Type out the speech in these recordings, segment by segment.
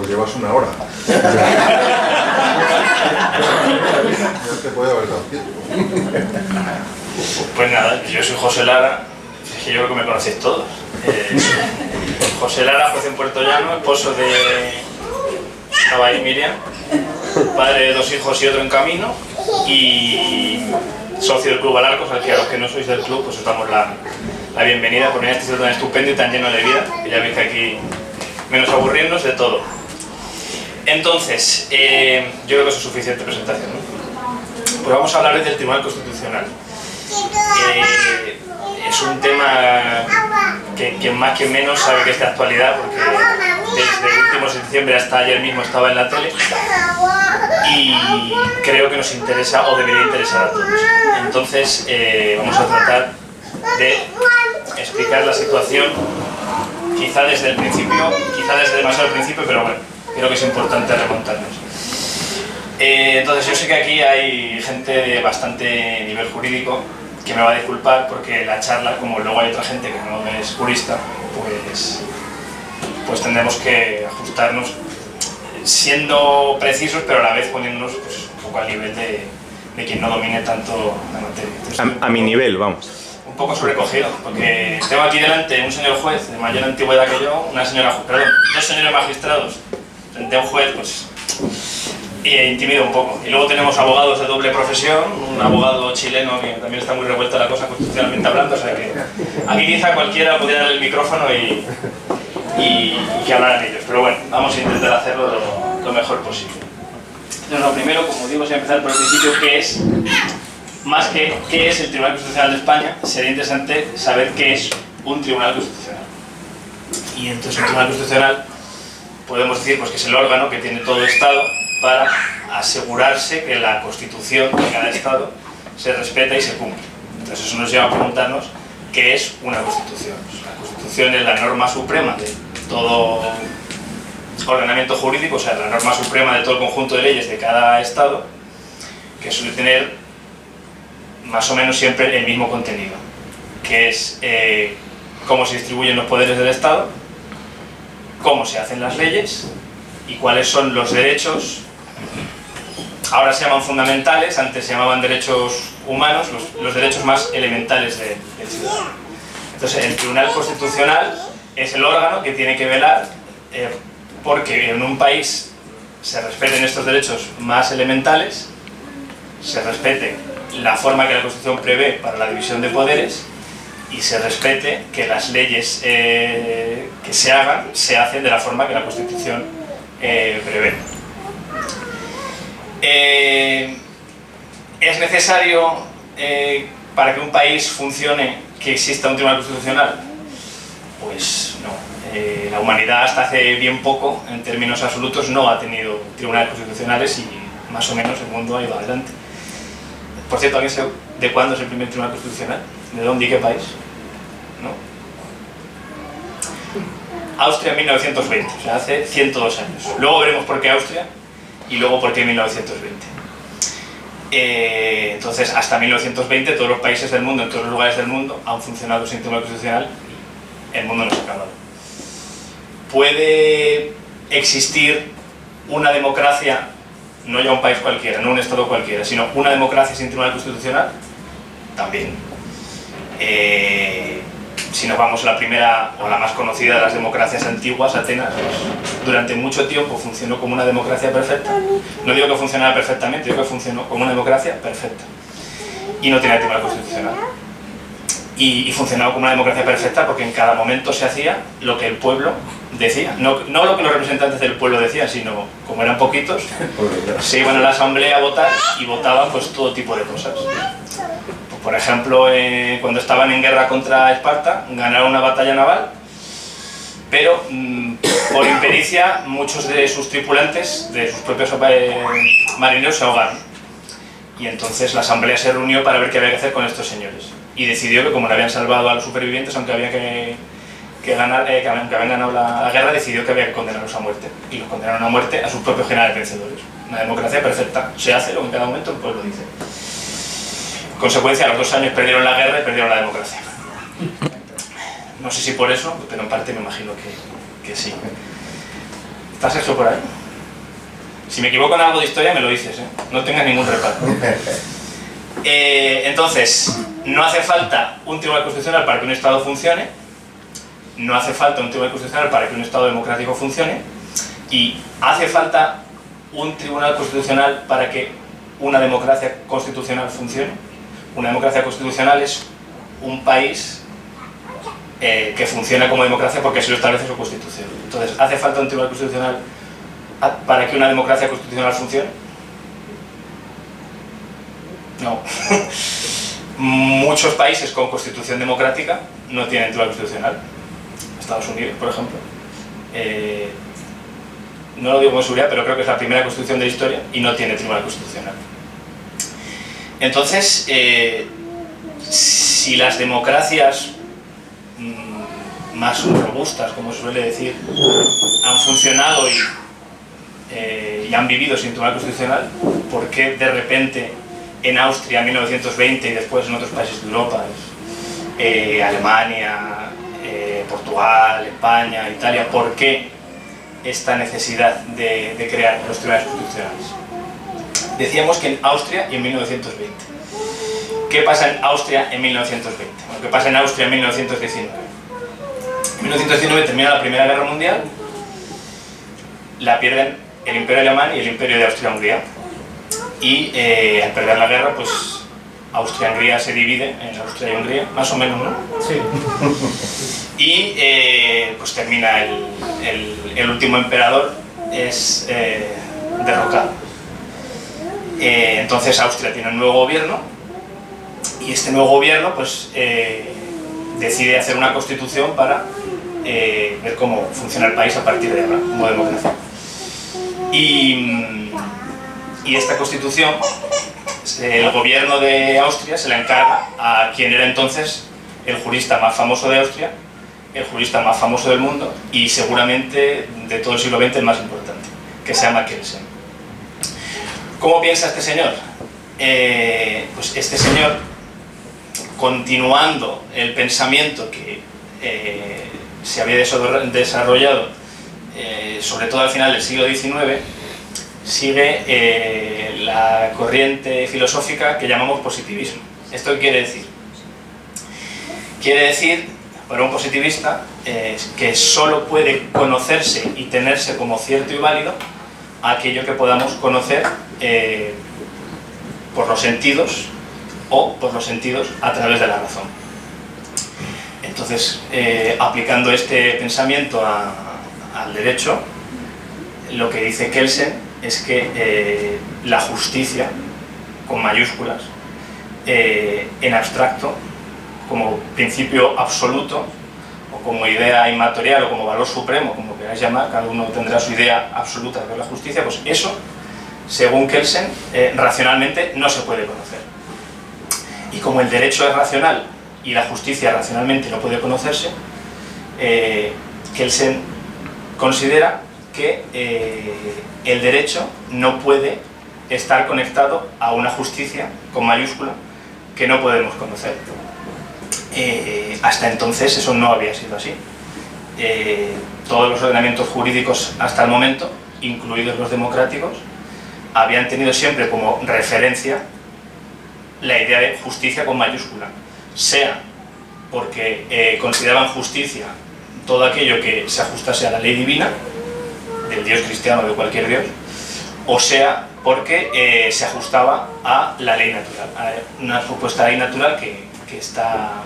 pues llevas una hora. Ya te puede haber dado tiempo. Pues nada, yo soy José Lara, es que yo creo que me conocéis todos. José Lara, juez en Puerto Llano, esposo de Abay Miriam, padre de 2 hijos y otro en camino, y socio del Club Alarcos, al que a los que no sois del club pues os damos la bienvenida por venir a este sitio tan estupendo y tan lleno de vida, que ya veis que aquí menos aburrirnos de todo. Entonces, yo creo que eso es suficiente presentación, ¿no? Pues vamos a hablar del Tribunal Constitucional. Es un tema que más que menos sabe que es de actualidad, porque desde el último de diciembre hasta ayer mismo estaba en la tele y creo que nos interesa o debería interesar a todos. Entonces vamos a tratar de explicar la situación, quizá desde el principio, quizá desde demasiado al principio, pero bueno, creo que es importante remontarnos. Entonces yo sé que aquí hay gente de bastante nivel jurídico que me va a disculpar porque la charla, como luego hay otra gente que no es jurista, pues tendremos que ajustarnos siendo precisos, pero a la vez poniéndonos pues, un poco al nivel de quien no domine tanto la materia. Entonces, a mi nivel, vamos. Un poco sobrecogido, porque tengo aquí delante un señor juez de mayor antigüedad que yo, una señora, perdón, 2 señores magistrados frente a un juez, pues intimida un poco. Y luego tenemos abogados de doble profesión, un abogado chileno que también está muy revuelta la cosa constitucionalmente hablando, o sea que aquí quizá cualquiera podría darle el micrófono y que hablaran ellos, pero bueno, vamos a intentar hacerlo lo mejor posible. Entonces lo primero, como digo, es empezar por el principio, ¿qué es? Más que qué es el Tribunal Constitucional de España, sería interesante saber qué es un Tribunal Constitucional. Y entonces el Tribunal Constitucional podemos decir pues, que es el órgano que tiene todo Estado para asegurarse que la Constitución de cada Estado se respeta y se cumple. Entonces eso nos lleva a preguntarnos qué es una Constitución. La Constitución es la norma suprema de todo ordenamiento jurídico, o sea, la norma suprema de todo el conjunto de leyes de cada Estado, que suele tener más o menos siempre el mismo contenido, que es cómo se distribuyen los poderes del Estado, cómo se hacen las leyes y cuáles son los derechos. Ahora se llaman fundamentales, antes se llamaban derechos humanos, los derechos más elementales del ciudadano. Entonces el Tribunal Constitucional es el órgano que tiene que velar porque en un país se respeten estos derechos más elementales, se respete la forma que la Constitución prevé para la división de poderes y se respete que las leyes que se hagan se hacen de la forma que la Constitución prevé. ¿Es necesario para que un país funcione que exista un Tribunal Constitucional? Pues no. La humanidad hasta hace bien poco, en términos absolutos, no ha tenido tribunales constitucionales y más o menos el mundo ha ido adelante. Por cierto, ¿alguien sabe de cuándo es el primer Tribunal Constitucional? ¿De dónde y qué país? ¿No? Austria en 1920, o sea, hace 102 años. Luego veremos por qué Austria y luego por qué 1920. Entonces, hasta 1920 todos los países del mundo, en todos los lugares del mundo, han funcionado sin Tribunal Constitucional y el mundo no se ha acabado. ¿Puede existir una democracia, no ya un país cualquiera, no un estado cualquiera, sino una democracia sin Tribunal Constitucional? También. Si nos vamos a la primera o la más conocida de las democracias antiguas, Atenas, pues, durante mucho tiempo funcionó como una democracia perfecta. No digo que funcionara perfectamente, digo que funcionó como una democracia perfecta. Y no tenía Tribunal Constitucional. Y funcionaba como una democracia perfecta porque en cada momento se hacía lo que el pueblo decía. No lo que los representantes del pueblo decían, sino, como eran poquitos, se iban a la asamblea a votar y votaban pues todo tipo de cosas. Por ejemplo, cuando estaban en guerra contra Esparta, ganaron una batalla naval, pero por impericia muchos de sus tripulantes, de sus propios marineros, se ahogaron. Y entonces la asamblea se reunió para ver qué había que hacer con estos señores. Y decidió que como le habían salvado a los supervivientes, aunque había que ganar, aunque habían ganado la guerra, decidió que había que condenarlos a muerte. Y los condenaron a muerte a sus propios generales vencedores. Una democracia perfecta. Se hace lo que en cada momento el pueblo dice. En consecuencia, a los 2 años perdieron la guerra y perdieron la democracia. No sé si por eso, pero en parte me imagino que sí. ¿Está Sergio por ahí? Si me equivoco en algo de historia me lo dices, ¿eh? No tengas ningún reparo. Entonces, no hace falta un tribunal constitucional para que un Estado funcione, no hace falta un tribunal constitucional para que un Estado democrático funcione, y hace falta un tribunal constitucional para que una democracia constitucional funcione. Una democracia constitucional es un país que funciona como democracia porque así lo establece su constitución. Entonces, ¿hace falta un tribunal constitucional para que una democracia constitucional funcione? No. Muchos países con constitución democrática no tienen tribunal constitucional. Estados Unidos, por ejemplo. No lo digo con seguridad, pero creo que es la primera constitución de la historia y no tiene tribunal constitucional. Entonces, si las democracias más robustas, como se suele decir, han funcionado y han vivido sin tribunal constitucional, ¿por qué de repente en Austria en 1920 y después en otros países de Europa, Alemania, Portugal, España, Italia, por qué esta necesidad de crear los tribunales constitucionales? Decíamos que en Austria y en 1920. ¿Qué pasa en Austria en 1920? Bueno, ¿qué pasa en Austria en 1919? En 1919 termina la Primera Guerra Mundial, la pierden el Imperio Alemán y el Imperio de Austria-Hungría. Y al perder la guerra, pues Austria-Hungría se divide en Austria y Hungría, más o menos, ¿no? Sí. Y pues termina el último emperador, es derrocado. Entonces Austria tiene un nuevo gobierno y este nuevo gobierno pues decide hacer una constitución para ver cómo funciona el país a partir de ahora, como democracia. Y esta constitución, el gobierno de Austria se la encarga a quien era entonces el jurista más famoso de Austria, el jurista más famoso del mundo y seguramente de todo el siglo XX el más importante, que se llama Kelsen. ¿Cómo piensa este señor? Pues este señor, continuando el pensamiento que se había desarrollado sobre todo al final del siglo XIX, sigue la corriente filosófica que llamamos positivismo. ¿Esto qué quiere decir? Quiere decir, para un positivista, que solo puede conocerse y tenerse como cierto y válido aquello que podamos conocer por los sentidos o por los sentidos a través de la razón. Entonces, aplicando este pensamiento al derecho, lo que dice Kelsen es que la justicia, con mayúsculas, en abstracto, como principio absoluto, o como idea inmaterial, o como valor supremo, como queráis llamar, cada uno tendrá su idea absoluta de la justicia, pues eso, según Kelsen, racionalmente no se puede conocer. Y como el derecho es racional y la justicia racionalmente no puede conocerse, Kelsen considera que el derecho no puede estar conectado a una justicia, con mayúscula, que no podemos conocer. Hasta entonces eso no había sido así. Todos los ordenamientos jurídicos hasta el momento, incluidos los democráticos, habían tenido siempre como referencia la idea de justicia con mayúscula, sea porque consideraban justicia todo aquello que se ajustase a la ley divina, del Dios cristiano o de cualquier Dios, o sea porque se ajustaba a la ley natural, a una supuesta ley natural que está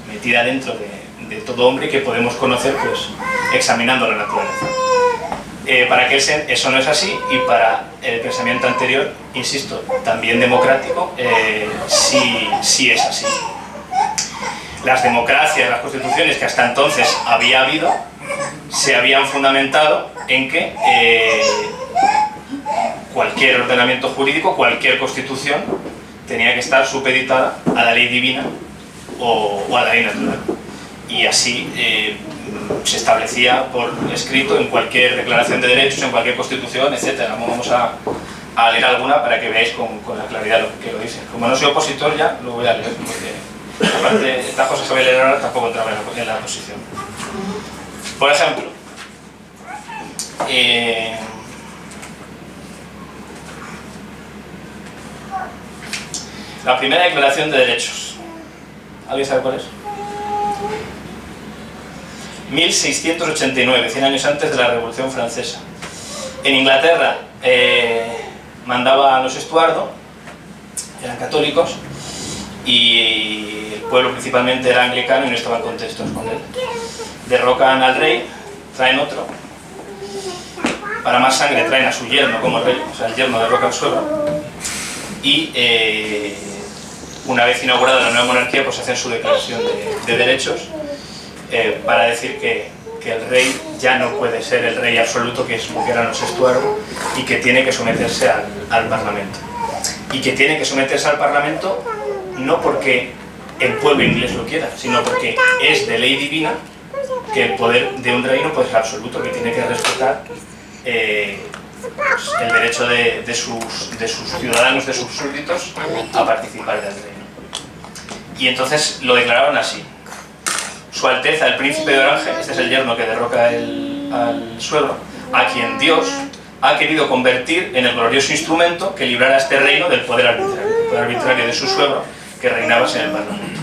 metida dentro de todo hombre y que podemos conocer pues examinando la naturaleza. Para Kelsen eso no es así, y para el pensamiento anterior, insisto, también democrático, sí es así. Las democracias, las constituciones que hasta entonces había habido, se habían fundamentado en que cualquier ordenamiento jurídico, cualquier constitución, tenía que estar supeditada a la ley divina o a la ley natural. Y así se establecía por escrito en cualquier declaración de derechos, en cualquier constitución, etc. Vamos a leer alguna para que veáis con la claridad lo que lo dice. Como no soy opositor ya, lo voy a leer, porque aparte de estas cosas que voy a leer ahora tampoco entraba en la posición. Por ejemplo, La primera declaración de derechos. ¿Alguien sabe cuál es? 1689, 100 años antes de la Revolución Francesa. En Inglaterra mandaba a los Estuardo, eran católicos, y el pueblo principalmente era anglicano y no estaban contentos con él. Derrocan al rey, traen otro. Para más sangre traen a su yerno como rey, o sea, el yerno derroca al suegro. Y una vez inaugurada la nueva monarquía, pues hacen su declaración de derechos para decir que el rey ya no puede ser el rey absoluto que eran los Estuardo y que tiene que someterse al Parlamento. Y que tiene que someterse al Parlamento no porque el pueblo inglés lo quiera, sino porque es de ley divina que el poder de un rey no puede ser absoluto, que tiene que respetar el derecho de sus ciudadanos, de sus súbditos, a participar del reino. Y entonces lo declararon así: Su Alteza el Príncipe de Orange, este es el yerno que derroca al suegro, a quien Dios ha querido convertir en el glorioso instrumento que librara este reino del poder arbitrario de su suegro, que reinaba en el Parlamento.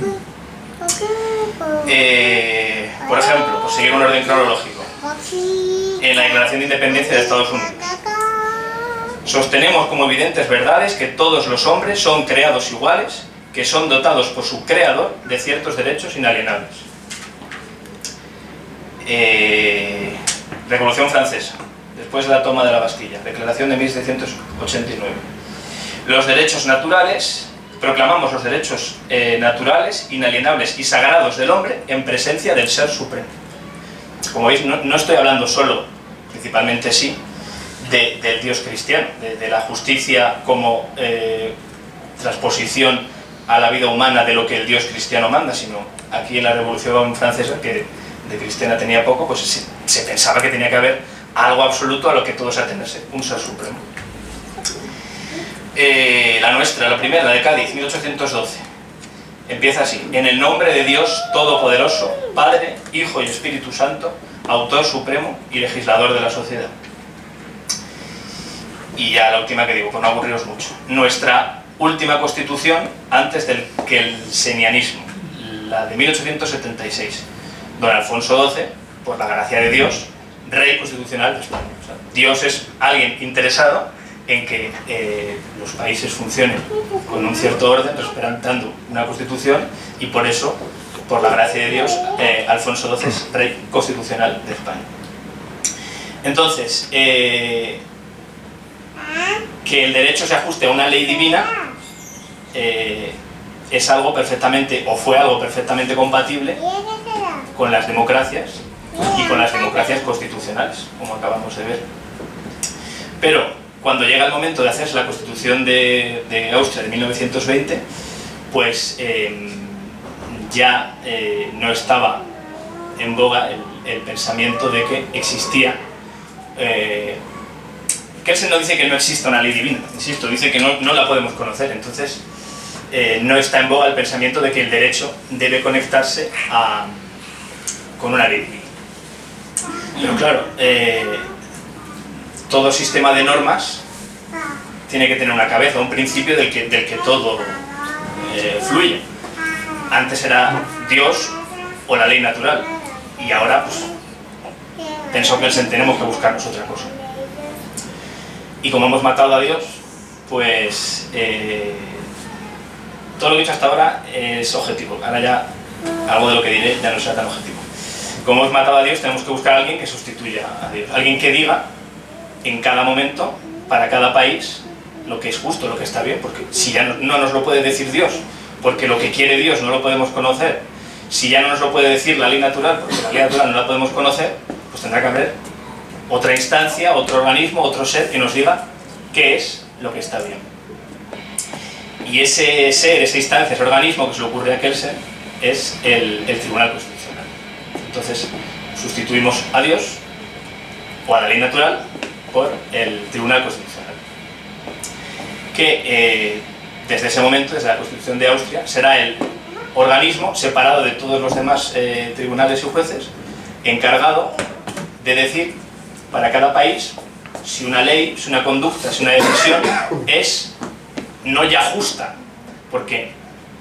Por ejemplo, por seguir un orden cronológico, en la Declaración de Independencia de Estados Unidos: sostenemos como evidentes verdades que todos los hombres son creados iguales, que son dotados por su creador de ciertos derechos inalienables. Revolución Francesa, después de la toma de la Bastilla, Declaración de 1789. Los derechos naturales, proclamamos los derechos naturales, inalienables y sagrados del hombre en presencia del Ser Supremo. Como veis, no estoy hablando solo, principalmente sí, del Dios cristiano, de la justicia como transposición a la vida humana de lo que el Dios cristiano manda, sino aquí en la Revolución Francesa, que de cristiana tenía poco, pues se pensaba que tenía que haber algo absoluto a lo que todos atenerse, un Ser Supremo. La nuestra, la primera, la de Cádiz, 1812, empieza así: en el nombre de Dios Todopoderoso, Padre, Hijo y Espíritu Santo, Autor Supremo y Legislador de la sociedad. Y ya la última que digo, por no aburriros mucho: nuestra última constitución antes que el senianismo, la de 1876, don Alfonso XII, por la gracia de Dios, Rey Constitucional de España. O sea, Dios es alguien interesado en que los países funcionen con un cierto orden, respetando una constitución, y por eso, por la gracia de Dios, Alfonso XII es Rey Constitucional de España. Entonces, que el derecho se ajuste a una ley divina es algo perfectamente, o fue algo perfectamente compatible con las democracias y con las democracias constitucionales, como acabamos de ver. Pero cuando llega el momento de hacerse la Constitución de Austria de 1920, pues ya no estaba en boga el pensamiento de que existía. Kelsen no dice que no exista una ley divina, insisto, dice que no la podemos conocer. Entonces no está en boga el pensamiento de que el derecho debe conectarse con una ley divina. Pero claro, todo sistema de normas tiene que tener una cabeza, un principio del que todo fluye. Antes era Dios o la ley natural, y ahora pues pensó que tenemos que buscarnos otra cosa. Y como hemos matado a Dios, pues todo lo que he dicho hasta ahora es objetivo. Ahora ya algo de lo que diré ya no será tan objetivo. Como hemos matado a Dios, tenemos que buscar a alguien que sustituya a Dios, alguien que diga en cada momento, para cada país, lo que es justo, lo que está bien, porque si ya no nos lo puede decir Dios, porque lo que quiere Dios no lo podemos conocer, si ya no nos lo puede decir la ley natural, porque la ley natural no la podemos conocer, pues tendrá que haber otra instancia, otro organismo, otro ser que nos diga qué es lo que está bien. Y ese ser, esa instancia, ese organismo que se le ocurre a Kelsen es el Tribunal Constitucional. Entonces sustituimos a Dios o a la ley natural por el Tribunal Constitucional, que desde ese momento, desde la Constitución de Austria, será el organismo separado de todos los demás tribunales y jueces, encargado de decir para cada país si una ley, si una conducta, si una decisión es no ya justa, porque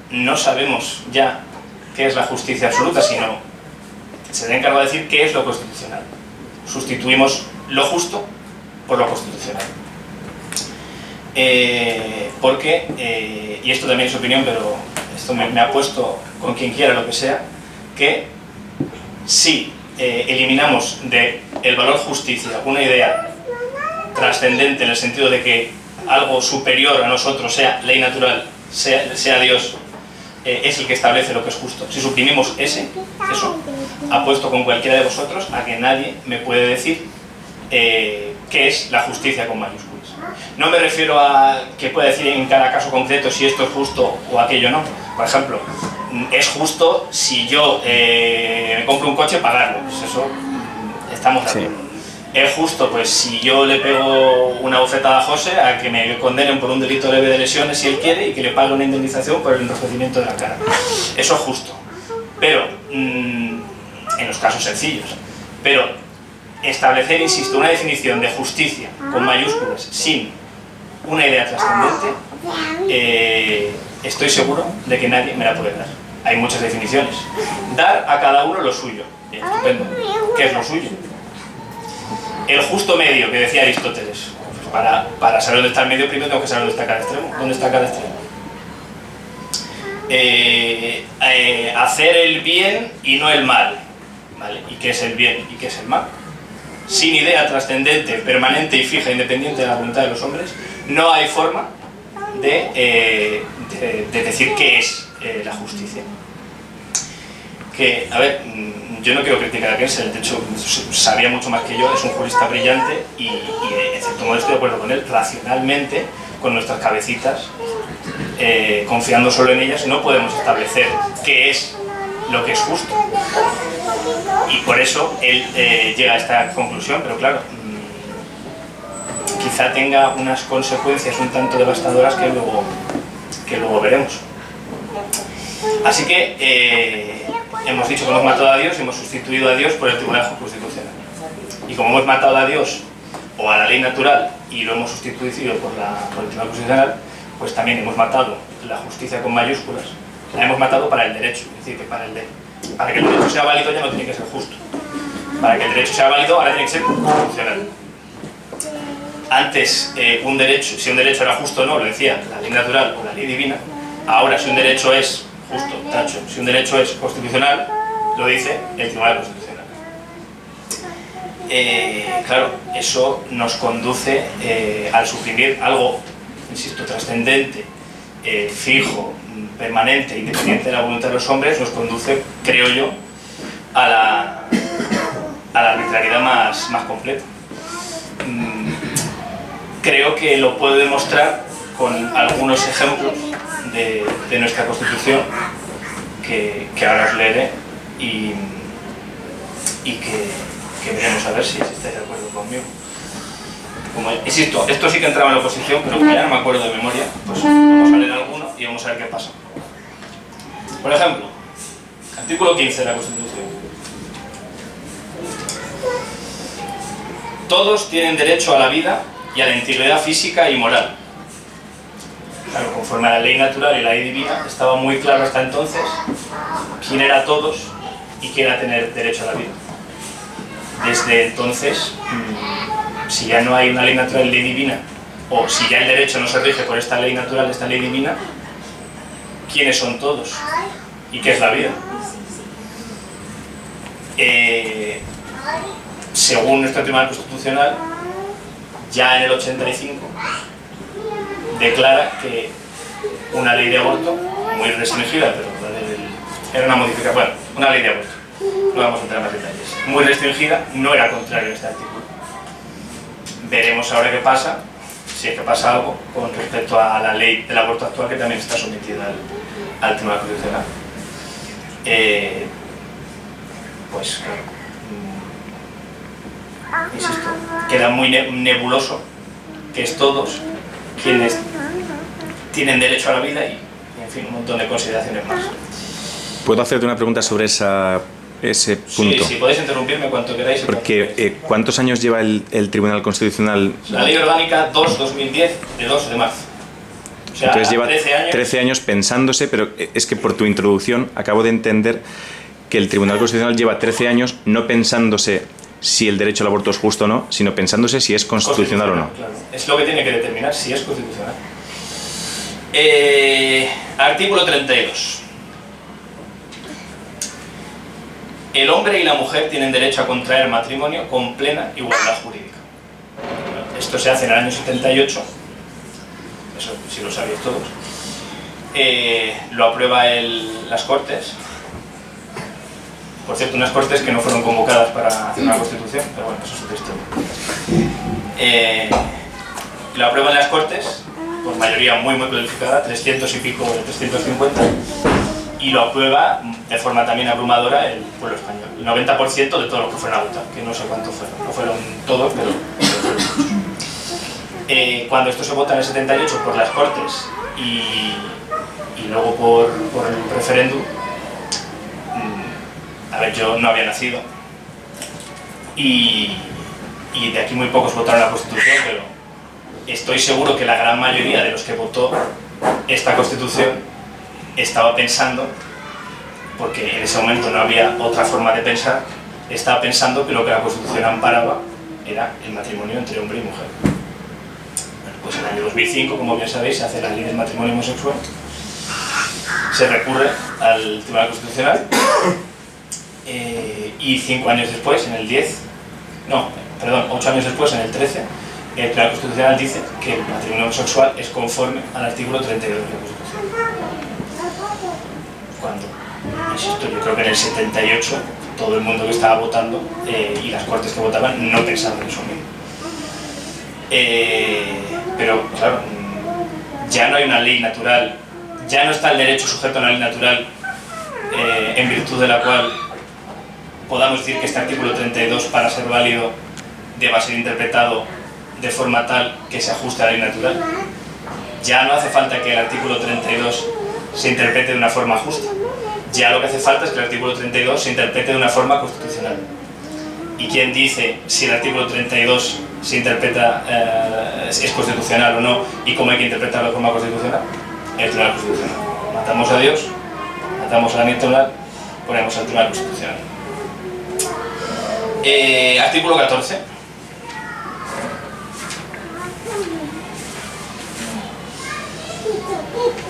no sabemos ya qué es la justicia absoluta, sino se le encarga de decir qué es lo constitucional. Sustituimos lo justo por lo constitucional. Porque, y esto también es opinión, pero esto me ha puesto con quien quiera lo que sea, que si eliminamos del valor justicia una idea trascendente en el sentido de que algo superior a nosotros, sea ley natural, sea Dios, es el que establece lo que es justo. Si suprimimos eso, apuesto con cualquiera de vosotros a que nadie me puede decir qué es la justicia con mayúsculas. No me refiero a que pueda decir en cada caso concreto si esto es justo o aquello no. Por ejemplo, es justo si yo me compro un coche pagarlo, pues eso estamos de acuerdo. Sí. Es justo, pues si yo le pego una bofetada a José a que me condenen por un delito leve de lesiones si él quiere y que le pague una indemnización por el enrojecimiento de la cara. Eso es justo. Pero, en los casos sencillos. Pero establecer, insisto, una definición de justicia con mayúsculas sin una idea trascendente, estoy seguro de que nadie me la puede dar. Hay muchas definiciones. Dar a cada uno lo suyo. Bien, estupendo. ¿Qué es lo suyo? El justo medio, que decía Aristóteles. Pues para saber dónde está el medio, primero tengo que saber dónde está cada extremo. ¿Dónde está cada extremo? Hacer el bien y no el mal. ¿Vale? ¿Y qué es el bien y qué es el mal? Sin idea trascendente, permanente y fija, independiente de la voluntad de los hombres, no hay forma de decir qué es la justicia. Que, a ver, yo no quiero criticar a Kensel, de hecho sabía mucho más que yo, es un jurista brillante y en cierto modo estoy de acuerdo con él. Racionalmente, con nuestras cabecitas, confiando solo en ellas, no podemos establecer qué es lo que es justo. Y por eso él llega a esta conclusión, pero claro, quizá tenga unas consecuencias un tanto devastadoras que luego veremos. Así que hemos dicho que hemos matado a Dios y hemos sustituido a Dios por el Tribunal Constitucional. Y como hemos matado a Dios o a la ley natural y lo hemos sustituido por el Tribunal Constitucional, pues también hemos matado la justicia con mayúsculas, la hemos matado para el derecho, es decir, que para que el derecho sea válido ya no tiene que ser justo. Para que el derecho sea válido ahora tiene que ser constitucional. Antes, un derecho, si un derecho era justo o no, lo decía la ley natural o la ley divina. Ahora, si un derecho es justo, tacho, si un derecho es constitucional, lo dice el Tribunal Constitucional. Claro, eso nos conduce al suprimir algo, insisto, trascendente, fijo, permanente, independiente de la voluntad de los hombres, nos conduce, creo yo, a la arbitrariedad más completa. Creo que lo puedo demostrar con algunos ejemplos de nuestra Constitución que ahora os leeré y que veremos a ver si estáis de acuerdo conmigo. Como insisto, esto sí que entraba en la oposición, pero como ya no me acuerdo de memoria, pues vamos a leer alguno y vamos a ver qué pasa. Por ejemplo, artículo 15 de la Constitución. Todos tienen derecho a la vida y a la integridad física y moral. Claro, conforme a la ley natural y la ley divina, estaba muy claro hasta entonces quién era todos y quién era tener derecho a la vida. Desde entonces, si ya no hay una ley natural y ley divina, o si ya el derecho no se rige por esta ley natural, esta ley divina, ¿quiénes son todos? ¿Y qué es la vida? Según nuestro Tribunal Constitucional, ya en el 85, declara que una ley de aborto, muy restringida, pero era una modificación, bueno, una ley de aborto, no vamos a entrar en más detalles, muy restringida, no era contrario a este artículo. Veremos ahora qué pasa, si es que pasa algo, con respecto a la ley del aborto actual, que también está sometida al Tribunal Constitucional. Pues claro, insisto, queda muy nebuloso que es todos quienes tienen derecho a la vida y, en fin, un montón de consideraciones más. ¿Puedo hacerte una pregunta sobre esa ese punto? Sí, podéis interrumpirme cuanto queráis. Porque ¿cuántos años lleva el Tribunal Constitucional? La Ley Orgánica 2/2010, de 2 de marzo. O sea, Entonces lleva 13 años. 13 años pensándose, pero es que por tu introducción acabo de entender que el Tribunal Constitucional lleva 13 años no pensándose si el derecho al aborto es justo o no, sino pensándose si es constitucional o no. Claro. Es lo que tiene que determinar si es constitucional. Artículo 32. El hombre y la mujer tienen derecho a contraer matrimonio con plena igualdad jurídica. Esto se hace en el año 78, eso sí lo sabéis todos. Lo aprueba las Cortes. Por cierto, unas Cortes que no fueron convocadas para hacer una Constitución, pero bueno, eso es otra historia. Lo aprueban las Cortes, por mayoría muy calificada, 300 y pico de 350, y lo aprueba de forma también abrumadora el pueblo español. El 90% de todos los que fueron a votar, que no sé cuántos fueron, no fueron todos, pero fueron muchos. Cuando esto se vota en el 78 por las Cortes y luego por el referéndum, a ver, yo no había nacido y de aquí muy pocos votaron la Constitución, pero estoy seguro que la gran mayoría de los que votó esta Constitución estaba pensando, porque en ese momento no había otra forma de pensar, estaba pensando que lo que la Constitución amparaba era el matrimonio entre hombre y mujer. Bueno, pues en el año 2005, como bien sabéis, se hace la ley del matrimonio homosexual, se recurre al Tribunal Constitucional y 5 años después, en el 8 años después, en el 13, el Tribunal Constitucional dice que el matrimonio homosexual es conforme al artículo 32 de la Constitución. Cuando, insisto, yo creo que en el 78 todo el mundo que estaba votando y las Cortes que votaban no pensaban en eso mismo. Pero claro, ya no hay una ley natural, ya no está el derecho sujeto a una ley natural en virtud de la cual podamos decir que este artículo 32, para ser válido, deba ser interpretado de forma tal que se ajuste a la ley natural. Ya no hace falta que el artículo 32 se interprete de una forma justa. Ya lo que hace falta es que el artículo 32 se interprete de una forma constitucional. ¿Y quién dice si el artículo 32 se interpreta, es constitucional o no, y cómo hay que interpretarlo de forma constitucional? El Tribunal Constitucional. Matamos a Dios, matamos a la Nietonal, ponemos al Tribunal Constitucional. Artículo 14.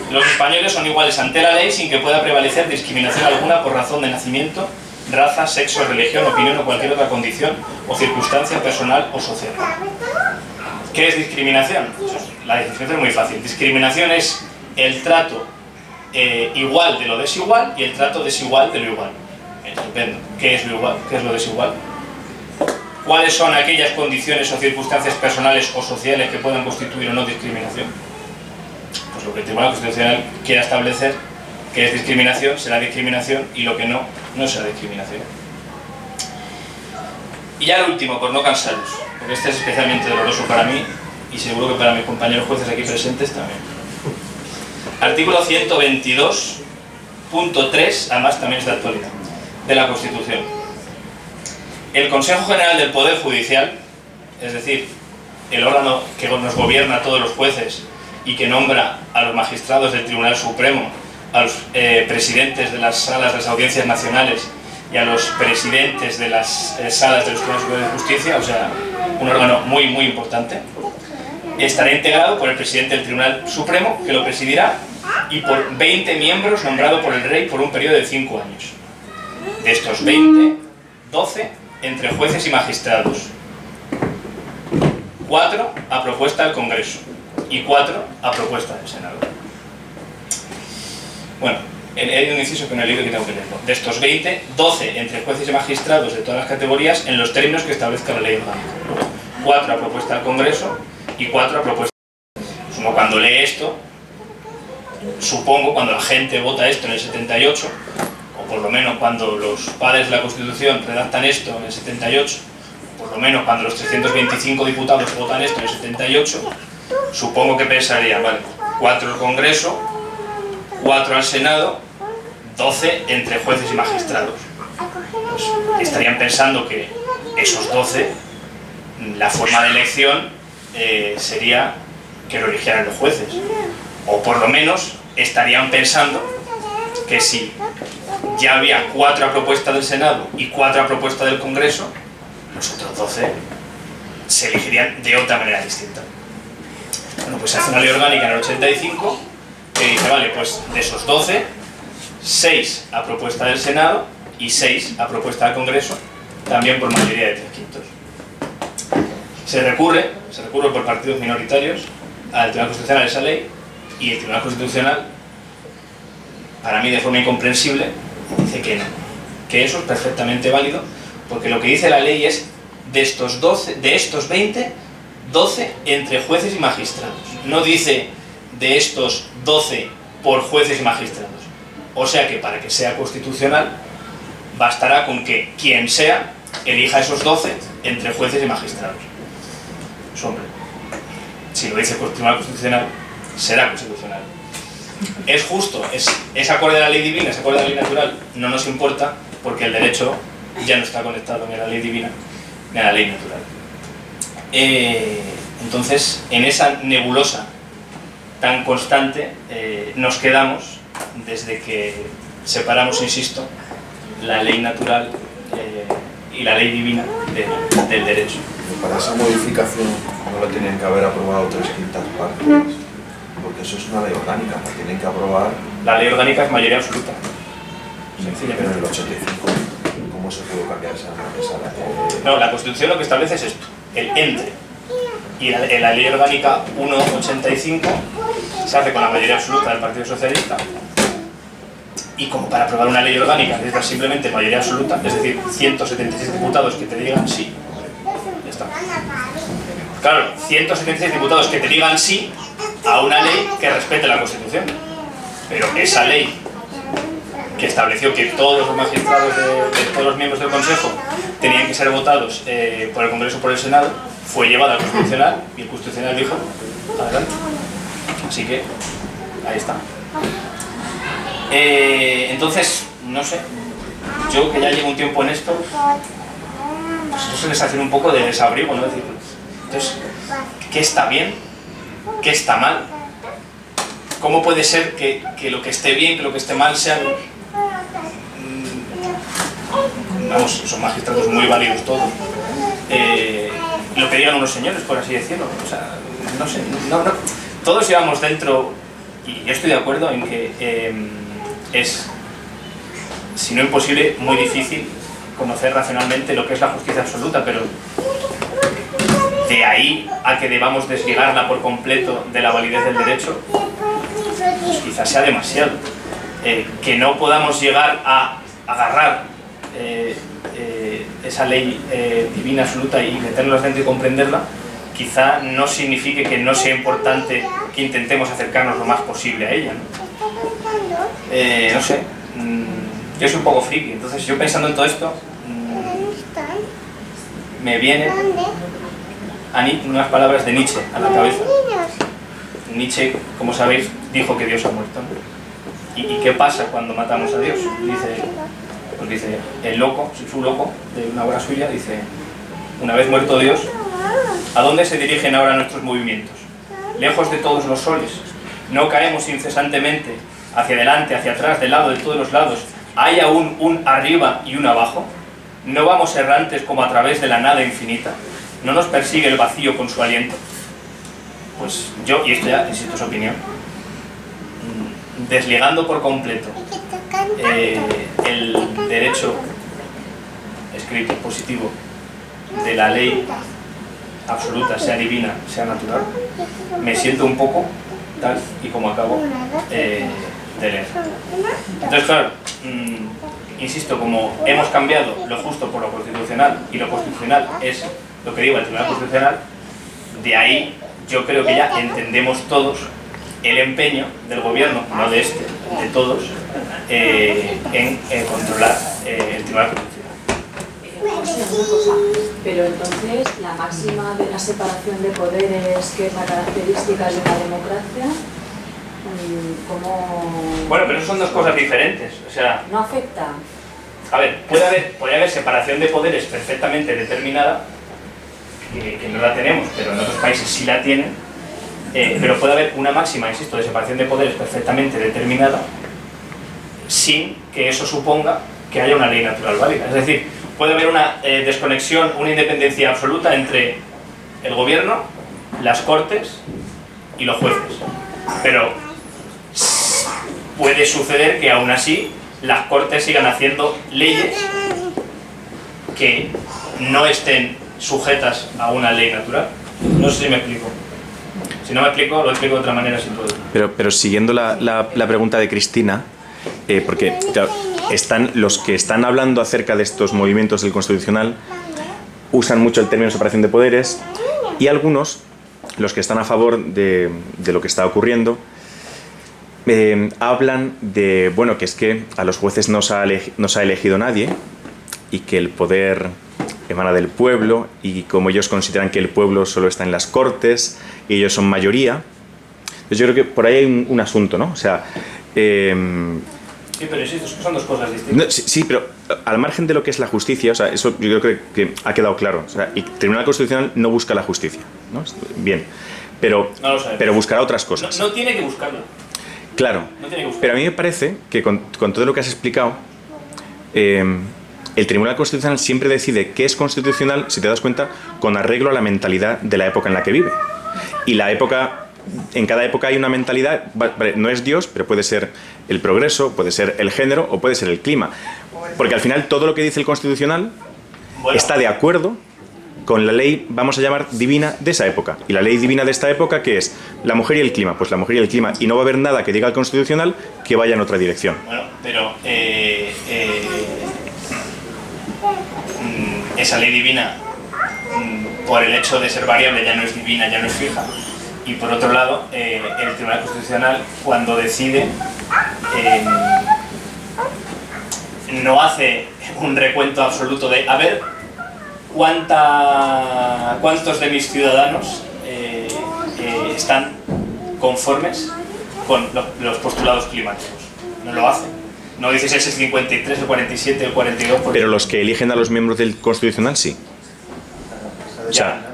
Los españoles son iguales ante la ley sin que pueda prevalecer discriminación alguna por razón de nacimiento, raza, sexo, religión, opinión o cualquier otra condición o circunstancia personal o social. ¿Qué es discriminación? La definición es muy fácil. Discriminación es el trato igual de lo desigual y el trato desigual de lo igual. Estupendo. ¿Qué es lo igual? ¿Qué es lo desigual? ¿Cuáles son aquellas condiciones o circunstancias personales o sociales que puedan constituir o no discriminación? Pues lo que el Tribunal Constitucional quiera establecer que es discriminación, será discriminación, y lo que no, no será discriminación. Y ya el último, por no cansaros, porque este es especialmente doloroso para mí y seguro que para mis compañeros jueces aquí presentes también. Artículo 122.3, además también es de actualidad, de la Constitución. El Consejo General del Poder Judicial, es decir, el órgano que nos gobierna a todos los jueces y que nombra a los magistrados del Tribunal Supremo, a los presidentes de las salas de las audiencias nacionales y a los presidentes de las salas de los Tribunales Superiores de Justicia, o sea, un órgano muy importante, estará integrado por el presidente del Tribunal Supremo, que lo presidirá, y por 20 miembros nombrados por el Rey por un periodo de 5 años. De estos 20, 12 entre jueces y magistrados, 4 a propuesta del Congreso y 4 a propuesta del Senado. Bueno, hay un inciso que no he leído y que tengo que leerlo. De estos 20, 12 entre jueces y magistrados de todas las categorías en los términos que establezca la ley orgánica. 4 a propuesta del Congreso y 4 a propuesta del Senado. Uno cuando lee esto, supongo cuando la gente vota esto en el 78, o por lo menos cuando los padres de la Constitución redactan esto en el 78, por lo menos cuando los 325 diputados votan esto en el 78, supongo que pensarían, vale, 4 al Congreso, 4 al Senado, 12 entre jueces y magistrados. pues estarían pensando que esos 12, la forma de elección sería que lo eligieran los jueces. O por lo menos estarían pensando que si ya había 4 a propuesta del Senado y 4 a propuesta del Congreso, los otros 12 se elegirían de otra manera distinta. Bueno, pues se hace una ley orgánica en el 85 que dice, vale, pues de esos 12, 6 a propuesta del Senado y 6 a propuesta del Congreso, también por mayoría de 3/5. Se recurre por partidos minoritarios al Tribunal Constitucional esa ley, y el Tribunal Constitucional, para mí de forma incomprensible, dice que no, que eso es perfectamente válido, porque lo que dice la ley es de estos 20, 12 entre jueces y magistrados. No dice de estos 12 por jueces y magistrados. O sea que para que sea constitucional, bastará con que quien sea elija esos 12 entre jueces y magistrados. Pues hombre, si lo dice el Tribunal Constitucional, será constitucional. Es justo, es acorde a la ley divina, es acorde a la ley natural, no nos importa, porque el derecho ya no está conectado ni a la ley divina ni a la ley natural. Entonces, en esa nebulosa tan constante nos quedamos desde que separamos, insisto, la ley natural y la ley divina del derecho. Para esa modificación no la tienen que haber aprobado 3/5 partes, porque eso es una ley orgánica, la tienen que aprobar. La ley orgánica es mayoría absoluta. Pero en el 85, ¿cómo se pudo cambiar esa ley? No, la Constitución lo que establece es esto, el entre. Y la ley orgánica 1.85 se hace con la mayoría absoluta del Partido Socialista, y como para aprobar una ley orgánica necesitas simplemente mayoría absoluta, es decir, 176 diputados que te digan sí, ya está. Claro, 176 diputados que te digan sí a una ley que respete la Constitución, pero esa ley que estableció que todos los magistrados de todos los miembros del Consejo tenían que ser votados por el Congreso o por el Senado, fue llevada al Constitucional, y el Constitucional dijo, adelante. Así que, ahí está. Entonces, no sé, yo que ya llevo un tiempo en esto, pues eso les hace un poco de desabrigo, ¿no? Decir, entonces, ¿qué está bien? ¿Qué está mal? ¿Cómo puede ser que lo que esté bien, que lo que esté mal sean... vamos, son magistrados muy válidos todos. Lo que digan unos señores, por así decirlo. O sea, no sé, no. Todos llevamos dentro, y yo estoy de acuerdo en que es, si no imposible, muy difícil conocer racionalmente lo que es la justicia absoluta, pero de ahí a que debamos desligarla por completo de la validez del derecho, pues quizás sea demasiado. Que no podamos llegar a agarrar esa ley divina absoluta y meternos dentro y comprenderla, quizá no signifique que no sea importante que intentemos acercarnos lo más posible a ella, ¿no? No sé, yo soy un poco friki, entonces yo pensando en todo esto, me vienen unas palabras de Nietzsche a la cabeza. Nietzsche, como sabéis, dijo que Dios ha muerto, ¿no? ¿Y qué pasa cuando matamos a Dios? Dice el loco, su loco, de una obra suya, dice, una vez muerto Dios, ¿a dónde se dirigen ahora nuestros movimientos? Lejos de todos los soles, no caemos incesantemente hacia adelante, hacia atrás, del lado, de todos los lados, ¿hay aún un arriba y un abajo? ¿No vamos errantes como a través de la nada infinita? ¿No nos persigue el vacío con su aliento? Pues yo, y esto ya, insisto, es opinión, desligando por completo el derecho escrito positivo de la ley absoluta, sea divina, sea natural, me siento un poco tal y como acabo de leer. Entonces, claro, insisto, como hemos cambiado lo justo por lo constitucional, y lo constitucional es lo que digo el Tribunal Constitucional, de ahí yo creo que ya entendemos todos el empeño del gobierno, no de este, de todos, en controlar el Tribunal Constitucional. Pero entonces, la máxima de la separación de poderes, que es la característica de una democracia, ¿cómo...? Bueno, pero son dos cosas diferentes, o sea... ¿No afecta? A ver, puede haber separación de poderes perfectamente determinada, que no la tenemos, pero en otros países sí la tienen, pero puede haber una máxima, insisto, de separación de poderes perfectamente determinada, sin que eso suponga que haya una ley natural válida. Es decir, puede haber una desconexión, una independencia absoluta entre el gobierno, las cortes y los jueces. Pero puede suceder que aún así las cortes sigan haciendo leyes que no estén sujetas a una ley natural. No sé si me explico. Si no me explico, lo explico de otra manera sin poder. Pero siguiendo la pregunta de Cristina, porque claro, los que están hablando acerca de estos movimientos del Constitucional usan mucho el término separación de poderes, y algunos, los que están a favor de lo que está ocurriendo, hablan de, bueno, que es que a los jueces no se ha elegido nadie y que el poder emana del pueblo, y como ellos consideran que el pueblo solo está en las cortes y ellos son mayoría. Entonces yo creo que por ahí hay un asunto, ¿no? O sea, sí, pero insisto, son dos cosas distintas. No, sí, pero al margen de lo que es la justicia, o sea, eso yo creo que ha quedado claro. O sea, el Tribunal Constitucional no busca la justicia, ¿no? Bien, pero, no lo sabe, pero buscará otras cosas. No tiene que buscarlo. Claro, no tiene que buscarlo. Pero a mí me parece que con todo lo que has explicado, el Tribunal Constitucional siempre decide qué es constitucional, si te das cuenta, con arreglo a la mentalidad de la época en la que vive. Y la época... En cada época hay una mentalidad, vale, no es Dios, pero puede ser el progreso, puede ser el género o puede ser el clima. Porque al final todo lo que dice el Constitucional está de acuerdo con la ley, vamos a llamar, divina de esa época. Y la ley divina de esta época, ¿qué es? La mujer y el clima. Pues la mujer y el clima. Y no va a haber nada que diga el Constitucional que vaya en otra dirección. Bueno, pero esa ley divina, por el hecho de ser variable, ya no es divina, ya no es fija. Y por otro lado, el Tribunal Constitucional, cuando decide, no hace un recuento absoluto de a ver cuántos de mis ciudadanos están conformes con los postulados climáticos. No lo hace. No dice si es el 53, el 47, el 42... Pero los que eligen a los miembros del Constitucional, sí. O sea,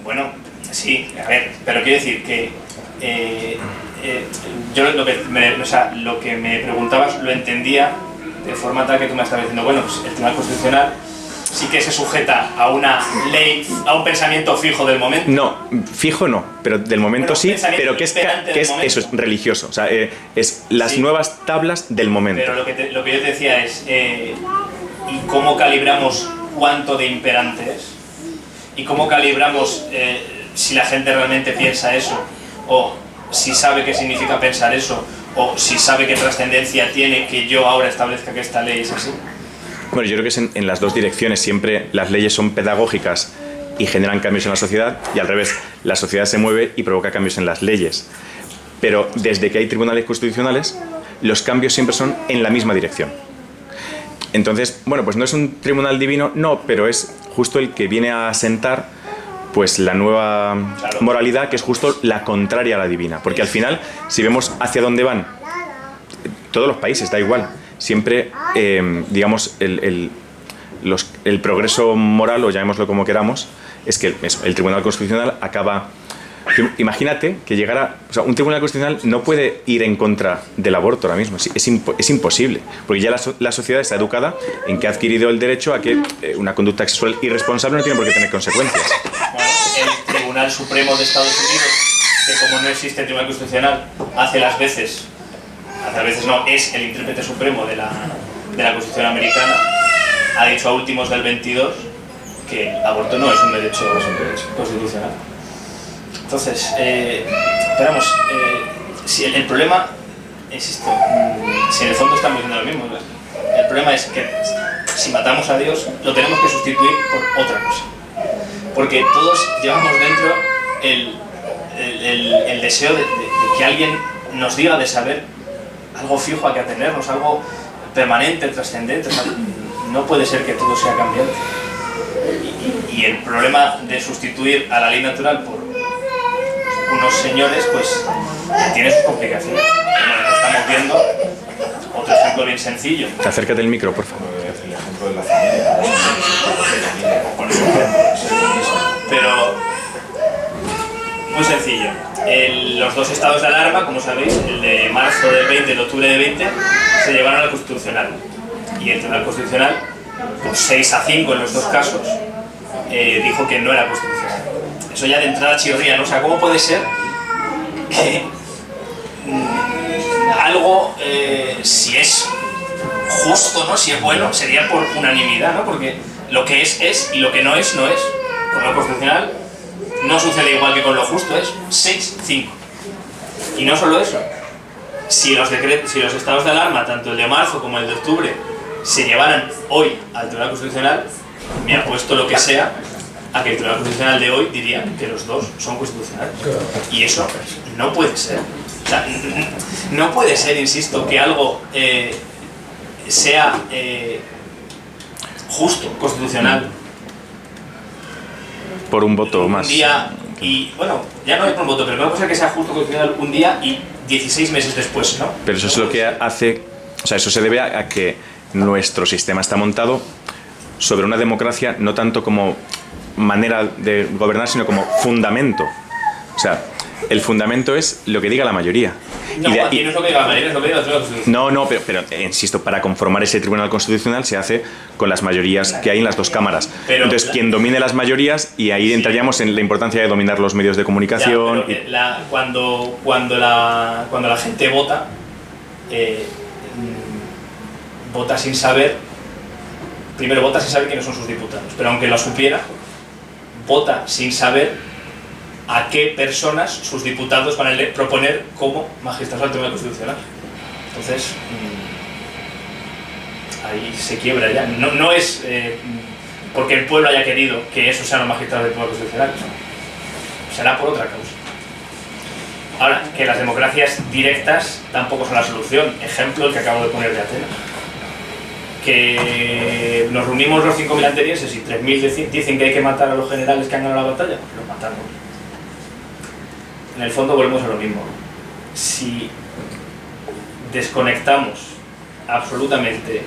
bueno... Sí, a ver, pero quiero decir que yo lo que me preguntabas lo entendía de forma tal que tú me estabas diciendo, bueno, pues el Tribunal Constitucional sí que se sujeta a una ley, a un pensamiento fijo del momento. No, fijo no, pero del momento sí, pero que es eso, es religioso, o sea, es las nuevas tablas del momento. Pero lo que yo te decía es, ¿y cómo calibramos cuánto de imperante es? ¿Y cómo calibramos si la gente realmente piensa eso, o si sabe qué significa pensar eso, o si sabe qué trascendencia tiene que yo ahora establezca que esta ley es así? Bueno, yo creo que es en las dos direcciones. Siempre las leyes son pedagógicas y generan cambios en la sociedad, y al revés, la sociedad se mueve y provoca cambios en las leyes. Pero desde que hay tribunales constitucionales, los cambios siempre son en la misma dirección. Entonces, bueno, pues no es un tribunal divino, no, pero es justo el que viene a asentar pues la nueva moralidad, que es justo la contraria a la divina. Porque al final, si vemos hacia dónde van todos los países, da igual, siempre, digamos, el progreso moral, o llamémoslo como queramos, es que el Tribunal Constitucional acaba... Imagínate que llegara... O sea, un Tribunal Constitucional no puede ir en contra del aborto ahora mismo. Es imposible. Porque ya la sociedad está educada en que ha adquirido el derecho a que una conducta sexual irresponsable no tiene por qué tener consecuencias. Bueno, el Tribunal Supremo de Estados Unidos, que como no existe el Tribunal Constitucional, hace las veces no, es el intérprete supremo de la Constitución americana, ha dicho a últimos del 22 que el aborto no es un derecho constitucional. Entonces, esperamos, si el problema, insisto, si en el fondo estamos viendo lo mismo, el problema es que si matamos a Dios, lo tenemos que sustituir por otra cosa. Porque todos llevamos dentro el deseo de que alguien nos diga de saber algo fijo a que atenernos, algo permanente, trascendente. No puede ser que todo sea cambiante. Y el problema de sustituir a la ley natural por unos señores, pues tiene sus complicaciones. Como lo estamos viendo, otro ejemplo bien sencillo. Acércate al micro, por favor. ejemplo de la familia, no es un ejemplo de familia, es el mismo. Pero, muy sencillo. Los dos estados de alarma, como sabéis, el de marzo del 20 y el de octubre del 20, se llevaron al Constitucional. Y el Tribunal Constitucional, por 6-5 en los dos casos, dijo que no era constitucional. Eso ya de entrada chirría, ¿no? O sea, ¿cómo puede ser que algo, si es justo, ¿no? Si es bueno, sería por unanimidad, ¿no? Porque lo que es y lo que no es, no es. Con lo constitucional no sucede igual que con lo justo, es 6-5. Y no solo eso, si los estados de alarma, tanto el de marzo como el de octubre, se llevaran hoy al Tribunal Constitucional, me apuesto lo que sea a que el Tribunal Constitucional de hoy diría que los dos son constitucionales. Y eso no puede ser. O sea, no puede ser, insisto, que algo sea justo, constitucional, por un voto más. un día y, bueno, ya no es por un voto, pero no puede ser que sea justo, constitucional un día y 16 meses después, ¿no? Pero eso es lo que hace, o sea, eso se debe a que nuestro sistema está montado sobre una democracia no tanto como manera de gobernar, sino como fundamento. O sea, el fundamento es lo que diga la mayoría. No, aquí no es lo que diga la mayoría, es lo que diga la Constitución. No, pero insisto, para conformar ese Tribunal Constitucional se hace con las mayorías que hay en las dos cámaras. Pero entonces, quien domine las mayorías, y ahí entraríamos en la importancia de dominar los medios de comunicación. Cuando la gente vota, vota sin saber, primero vota sin saber quiénes son sus diputados, pero aunque lo supiera, vota sin saber a qué personas sus diputados van a proponer como magistrados al Tribunal Constitucional. Entonces, ahí se quiebra ya. No es porque el pueblo haya querido que esos sean los magistrados del Tribunal Constitucional, será por otra causa. Ahora, que las democracias directas tampoco son la solución. Ejemplo el que acabo de poner de Atenas. Que nos reunimos los 5.000 atenienses y 3.000 dicen que hay que matar a los generales que han ganado la batalla, pues los matamos. En el fondo volvemos a lo mismo. Si desconectamos absolutamente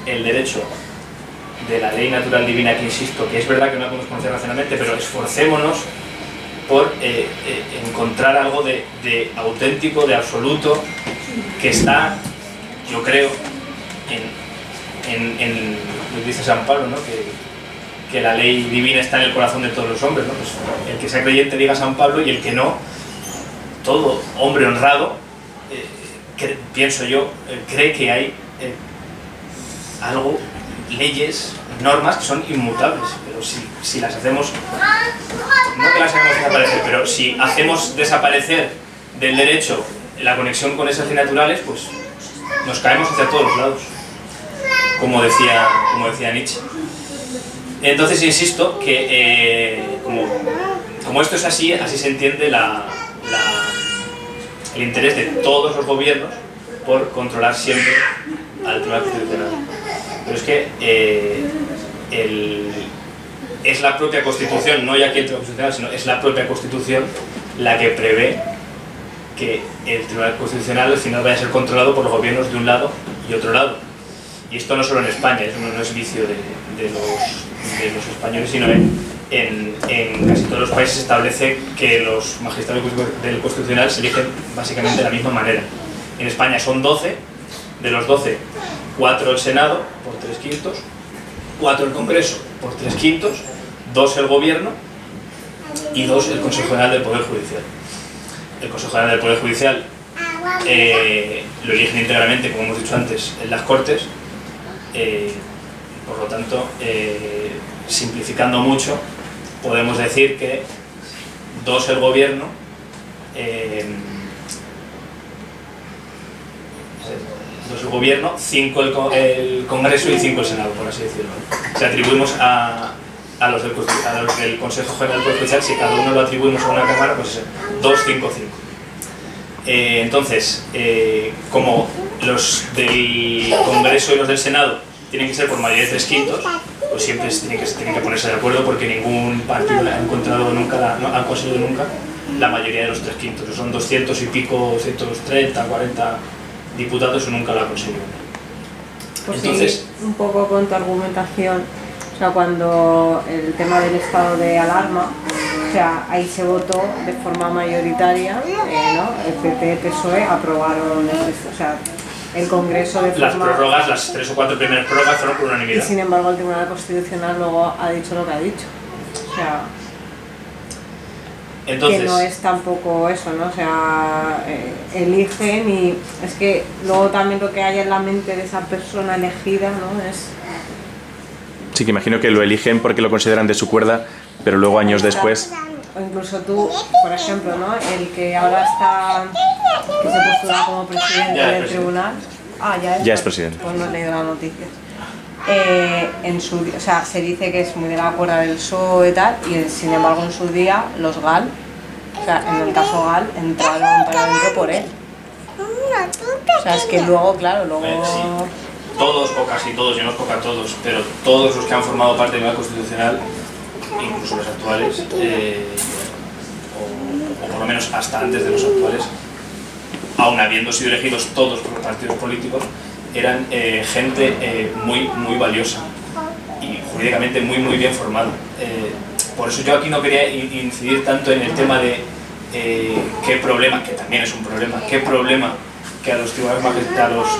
el derecho de la ley natural divina, que insisto, que es verdad que no la podemos conocer racionalmente, pero esforcémonos por encontrar algo de auténtico, de absoluto, que está, yo creo, en lo que dice San Pablo, ¿no? Que la ley divina está en el corazón de todos los hombres, ¿no? Pues el que sea creyente diga San Pablo, y el que no, todo hombre honrado, pienso yo, cree que hay algo, leyes, normas que son inmutables, pero si las hacemos, no que las hagamos desaparecer, pero si hacemos desaparecer del derecho la conexión con esas leyes naturales, pues nos caemos hacia todos los lados, como decía Nietzsche. Entonces insisto que como esto es así se entiende el interés de todos los gobiernos por controlar siempre al Tribunal Constitucional. Pero es que es la propia Constitución, no ya que el Tribunal Constitucional, sino es la propia Constitución la que prevé que el Tribunal Constitucional al final vaya a ser controlado por los gobiernos de un lado y otro lado. Y esto no solo en España, eso no es vicio de los españoles, sino en casi todos los países se establece que los magistrados del Constitucional se eligen básicamente de la misma manera. En España son 12, de los 12, 4 el Senado por 3/5, 4 el Congreso por 3/5, 2 el Gobierno y 2 el Consejo General del Poder Judicial. El Consejo General del Poder Judicial lo eligen íntegramente, como hemos dicho antes, en las Cortes. Por lo tanto, simplificando mucho, podemos decir que 2 el Gobierno, 5 el Congreso y 5 el Senado, por así decirlo. Si atribuimos a los del Consejo General del Poder Judicial, si cada uno lo atribuimos a una cámara, pues es 2, 5, 5. Entonces, como los del Congreso y los del Senado tienen que ser por mayoría de 3/5, pues siempre tienen que ponerse de acuerdo, porque ningún partido ha encontrado nunca, no ha conseguido nunca la mayoría de los 3/5. Son 200 y pico, 130, 40 diputados, y nunca lo ha conseguido. Pues Entonces, sí, un poco con tu argumentación, o sea, cuando el tema del estado de alarma, o sea, ahí se votó de forma mayoritaria, ¿no? El PP, PSOE aprobaron, o sea, el Congreso de las forma... prórrogas, las 3 o 4 primeras prórrogas fueron por Y unanimidad. sin embargo el Tribunal Constitucional luego ha dicho lo que ha dicho. O sea, Entonces, que no es tampoco eso, ¿no? O sea, eligen y es que luego también lo que hay en la mente de esa persona elegida, ¿no? Es... Sí, que imagino que lo eligen porque lo consideran de su cuerda, pero luego años después... O incluso tú, por ejemplo, ¿no? El que ahora está, que se postula como presidente Ya es del presidente. tribunal. Ah, Ya es presidente. Pues no he leído las noticias. O sea, se dice que es muy de la cuerda del PSOE y tal, y sin embargo en su día los GAL, o sea, en el caso GAL, entraron para adentro por él. O sea, es que luego, claro, luego... sí, todos o casi todos, yo no os a todos, pero todos los que han formado parte del Tribunal Constitucional, incluso los actuales, o por lo menos hasta antes de los actuales, aun habiendo sido elegidos todos por los partidos políticos, eran gente muy valiosa y jurídicamente muy bien formada. Por eso yo aquí no quería incidir tanto en el tema de qué problema, que también es un problema, qué problema que a los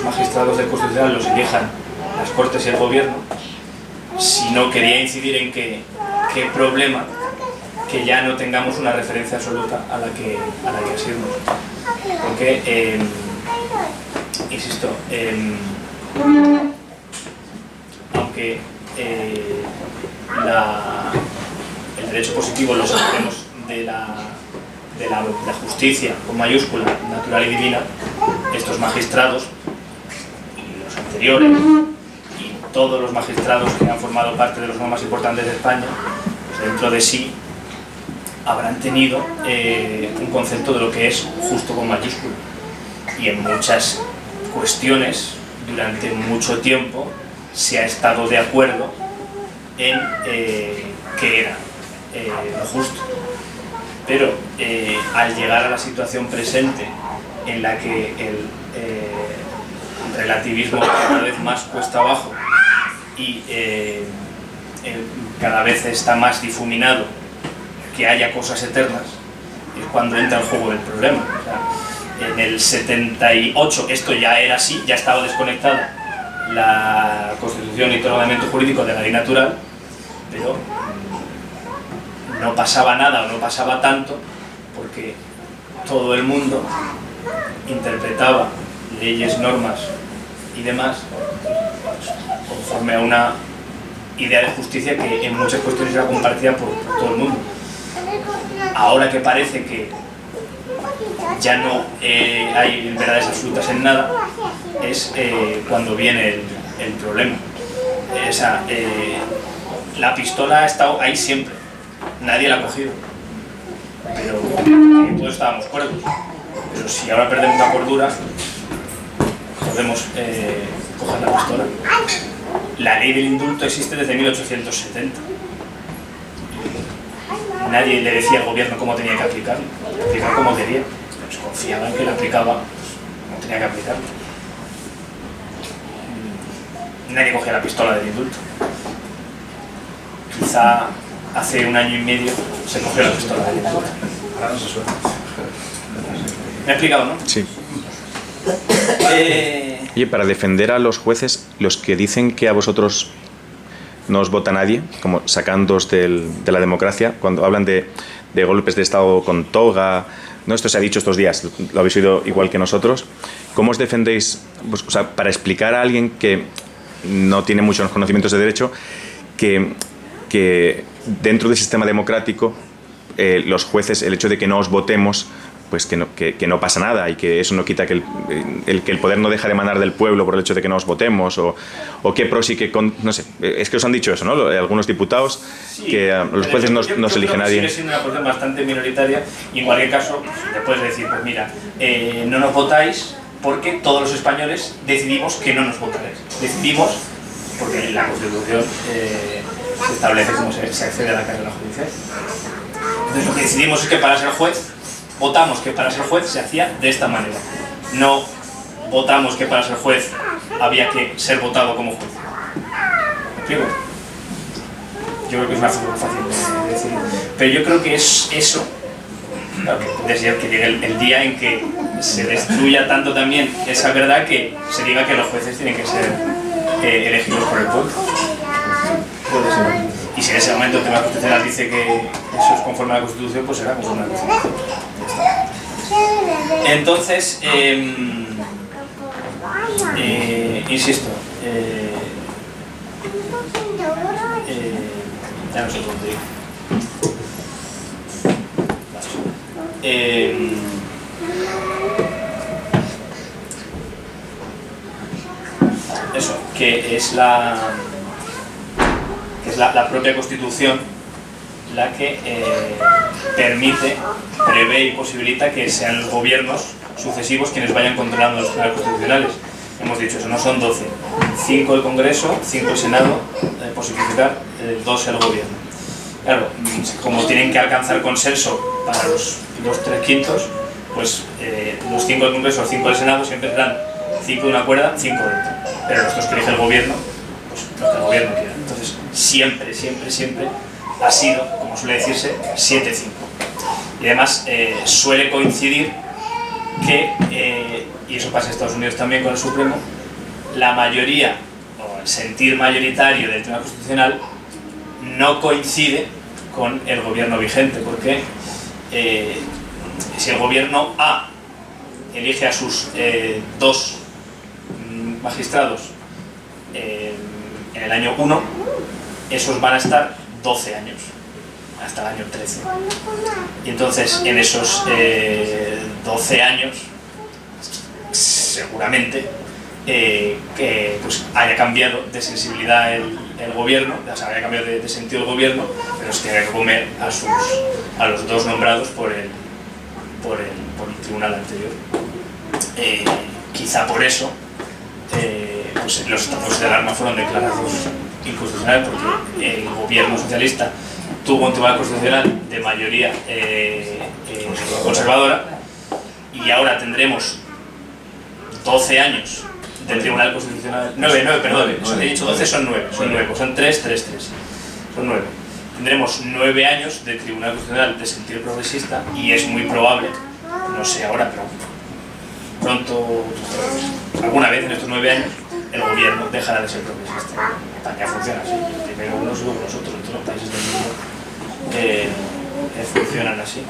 magistrados del Constitucional los elijan las Cortes y el Gobierno, sino quería incidir en qué problema que ya no tengamos una referencia absoluta a la que asirnos. Porque, insisto, aunque el derecho positivo lo sabemos de la justicia con mayúscula, natural y divina, estos magistrados y los anteriores y todos los magistrados que han formado parte de los más importantes de España, pues dentro de sí habrán tenido un concepto de lo que es justo con mayúscula, y en muchas cuestiones durante mucho tiempo se ha estado de acuerdo en qué era lo justo. Pero al llegar a la situación presente en la que el relativismo cada vez más cuesta abajo y cada vez está más difuminado que haya cosas eternas, es cuando entra en juego el problema. O sea, en el 78 esto ya era así, ya estaba desconectada la Constitución y todo el ordenamiento jurídico de la ley natural, pero no pasaba nada o no pasaba tanto porque todo el mundo interpretaba leyes, normas y demás conforme a una idea de justicia que en muchas cuestiones era compartida por todo el mundo. Ahora que parece que ya no hay verdades absolutas en nada, es cuando viene el problema. La pistola ha estado ahí siempre, nadie la ha cogido, pero todos estábamos cuerdos. Pero si ahora perdemos la cordura, podemos coger la pistola. La ley del indulto existe desde 1870. Nadie le decía al gobierno cómo tenía que aplicarlo, lo aplicaba como quería. Se confiaba en que lo aplicaba como tenía que aplicarlo. Nadie cogía la pistola del indulto. Quizá hace un año y medio se cogió la pistola del indulto. Ahora no se suena. ¿Me he explicado, no? Sí. Oye, para defender a los jueces, los que dicen que a vosotros no os vota nadie, como sacándoos de la democracia, cuando hablan de golpes de Estado con toga, ¿no? Esto se ha dicho estos días, lo habéis oído igual que nosotros. ¿Cómo os defendéis, pues, o sea, para explicar a alguien que no tiene muchos conocimientos de derecho, que dentro del sistema democrático los jueces, el hecho de que no os votemos, pues que no pasa nada y que eso no quita que el poder no deja de emanar del pueblo por el hecho de que no os votemos, o qué pros y qué con, no sé, es que os han dicho eso, ¿no? Algunos diputados, sí, que los jueces no se elige nadie. Sigue siendo una posición bastante minoritaria y en cualquier caso te puedes decir, pues mira, no nos votáis porque todos los españoles decidimos que no nos votaréis. Decidimos, porque en la Constitución se establece cómo se accede a la carrera judicial. Entonces lo que decidimos es que para ser juez, votamos que para ser juez se hacía de esta manera. No votamos que para ser juez había que ser votado como juez. ¿Me explico? Yo creo que es una forma fácil de decir. Pero yo creo que es eso, claro, desde que llegue el día en que se destruya tanto también esa verdad que se diga que los jueces tienen que ser elegidos por el pueblo. Puede ser. Y si en ese momento el Tribunal Constitucional dice que eso es conforme a la Constitución, pues será conforme a la Constitución. Entonces, insisto, ya no sé dónde ir. Eso, que es la propia Constitución la que permite, prevé y posibilita que sean los gobiernos sucesivos quienes vayan controlando los tribunales constitucionales. Hemos dicho eso, no son 12, 5 el Congreso, 5 el Senado, por simplificar, 2 el gobierno. Claro, como tienen que alcanzar consenso para los 3/5, pues los 5 del Congreso, 5 del Senado siempre serán 5 de una cuerda, 5 dentro. Pero los que elige el gobierno, pues los que el gobierno quiera. Entonces, siempre ha sido, como suele decirse, 7-5. Y además suele coincidir que, y eso pasa en Estados Unidos también con el Supremo, la mayoría, o el sentir mayoritario del Tribunal Constitucional no coincide con el gobierno vigente, porque si el gobierno A elige a sus 2 magistrados en el año 1, esos van a estar 12 años, hasta el año 13. Y entonces, en esos 12 años, seguramente que pues, haya cambiado de sensibilidad el gobierno, o sea, haya cambiado de sentido el gobierno, pero se tenga que comer a los 2 nombrados por el tribunal anterior. Quizá por eso pues los estados de alarma fueron declarados inconstitucionales, porque el gobierno socialista tuvo un tribunal constitucional de mayoría conservadora, y ahora tendremos 12 años del Tribunal Constitucional, 9, perdón, he dicho 12, son 9, son 3, son 9. Tendremos 9 años de Tribunal Constitucional de sentido progresista, y es muy probable, no sé ahora, pero pronto, alguna vez en estos 9 años, el gobierno dejará de ser progresista. España funciona así, primero unos y luego nosotros, en todos los países del mundo funcionan así.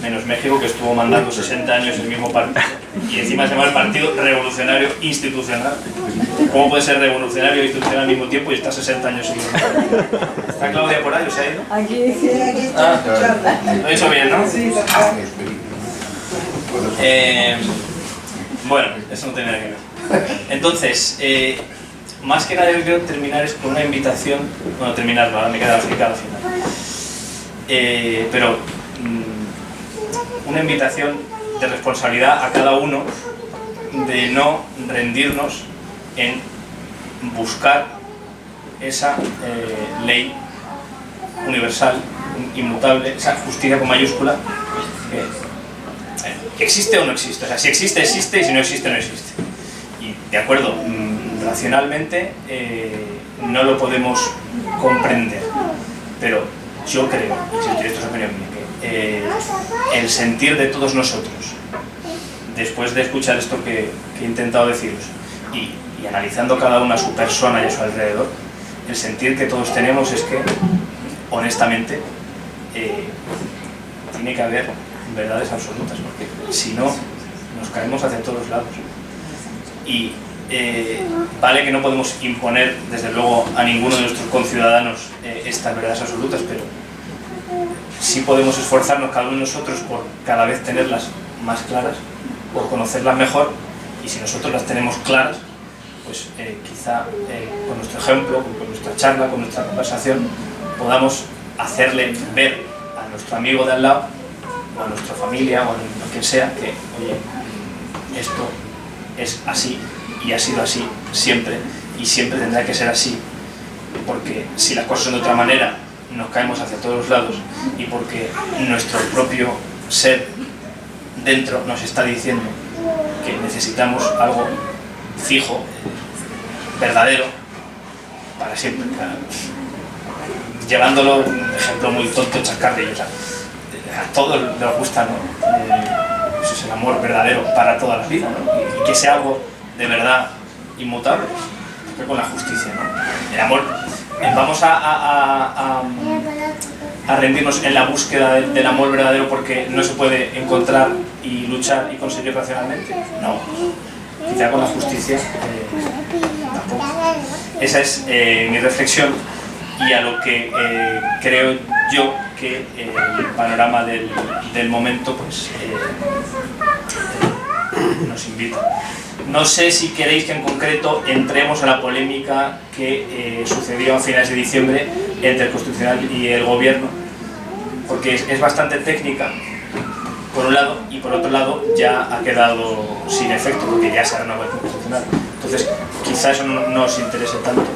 Menos México, que estuvo mandando 60 años el mismo partido, y encima se llama el Partido Revolucionario Institucional. ¿Cómo puede ser revolucionario e institucional al mismo tiempo y está 60 años en el mismo partido? ¿Está Claudia por ahí o se ha ido? Aquí, sí, aquí. Lo he dicho bien, ¿no? Sí, total. Bueno, eso no tiene nada que ver. Entonces, más que nada yo quiero terminar es con una invitación, bueno, terminarlo, ahora me queda al final. Pero una invitación de responsabilidad a cada uno de no rendirnos en buscar esa ley universal, inmutable, esa justicia con mayúscula, ¿existe o no existe? O sea, si existe, existe, y si no existe, no existe. Y de acuerdo, racionalmente no lo podemos comprender, pero yo creo, y esto es opinión mía, que el sentir de todos nosotros, después de escuchar esto que he intentado deciros, y analizando cada uno a su persona y a su alrededor, el sentir que todos tenemos es que, honestamente, tiene que haber verdades absolutas, porque si no, nos caemos hacia todos lados. Y vale que no podemos imponer, desde luego, a ninguno de nuestros conciudadanos estas verdades absolutas, pero sí podemos esforzarnos cada uno de nosotros por cada vez tenerlas más claras, por conocerlas mejor, y si nosotros las tenemos claras, pues quizá con nuestro ejemplo, con nuestra charla, con nuestra conversación, podamos hacerle ver a nuestro amigo de al lado, o a nuestra familia, o a quien sea, que, oye, esto es así, y ha sido así siempre, y siempre tendrá que ser así, porque si las cosas son de otra manera, nos caemos hacia todos los lados, y porque nuestro propio ser dentro nos está diciendo que necesitamos algo fijo, verdadero para siempre. Llevándolo, un ejemplo muy tonto, chascarrillo, o sea, a todos les gusta, ¿no? Eso es el amor verdadero para toda la vida, ¿no? Y que sea algo de verdad inmutable, que con la justicia, ¿no? El amor, vamos a rendirnos en la búsqueda del amor verdadero porque no se puede encontrar y luchar y conseguir racionalmente. No, quizá con la justicia tampoco. Esa es mi reflexión y a lo que creo yo que el panorama del momento pues, nos invita. No sé si queréis que en concreto entremos a la polémica que sucedió a finales de diciembre entre el Constitucional y el Gobierno, porque es bastante técnica, por un lado, y por otro lado ya ha quedado sin efecto, porque ya se ha renovado el Constitucional. Entonces, quizá eso no nos interese tanto.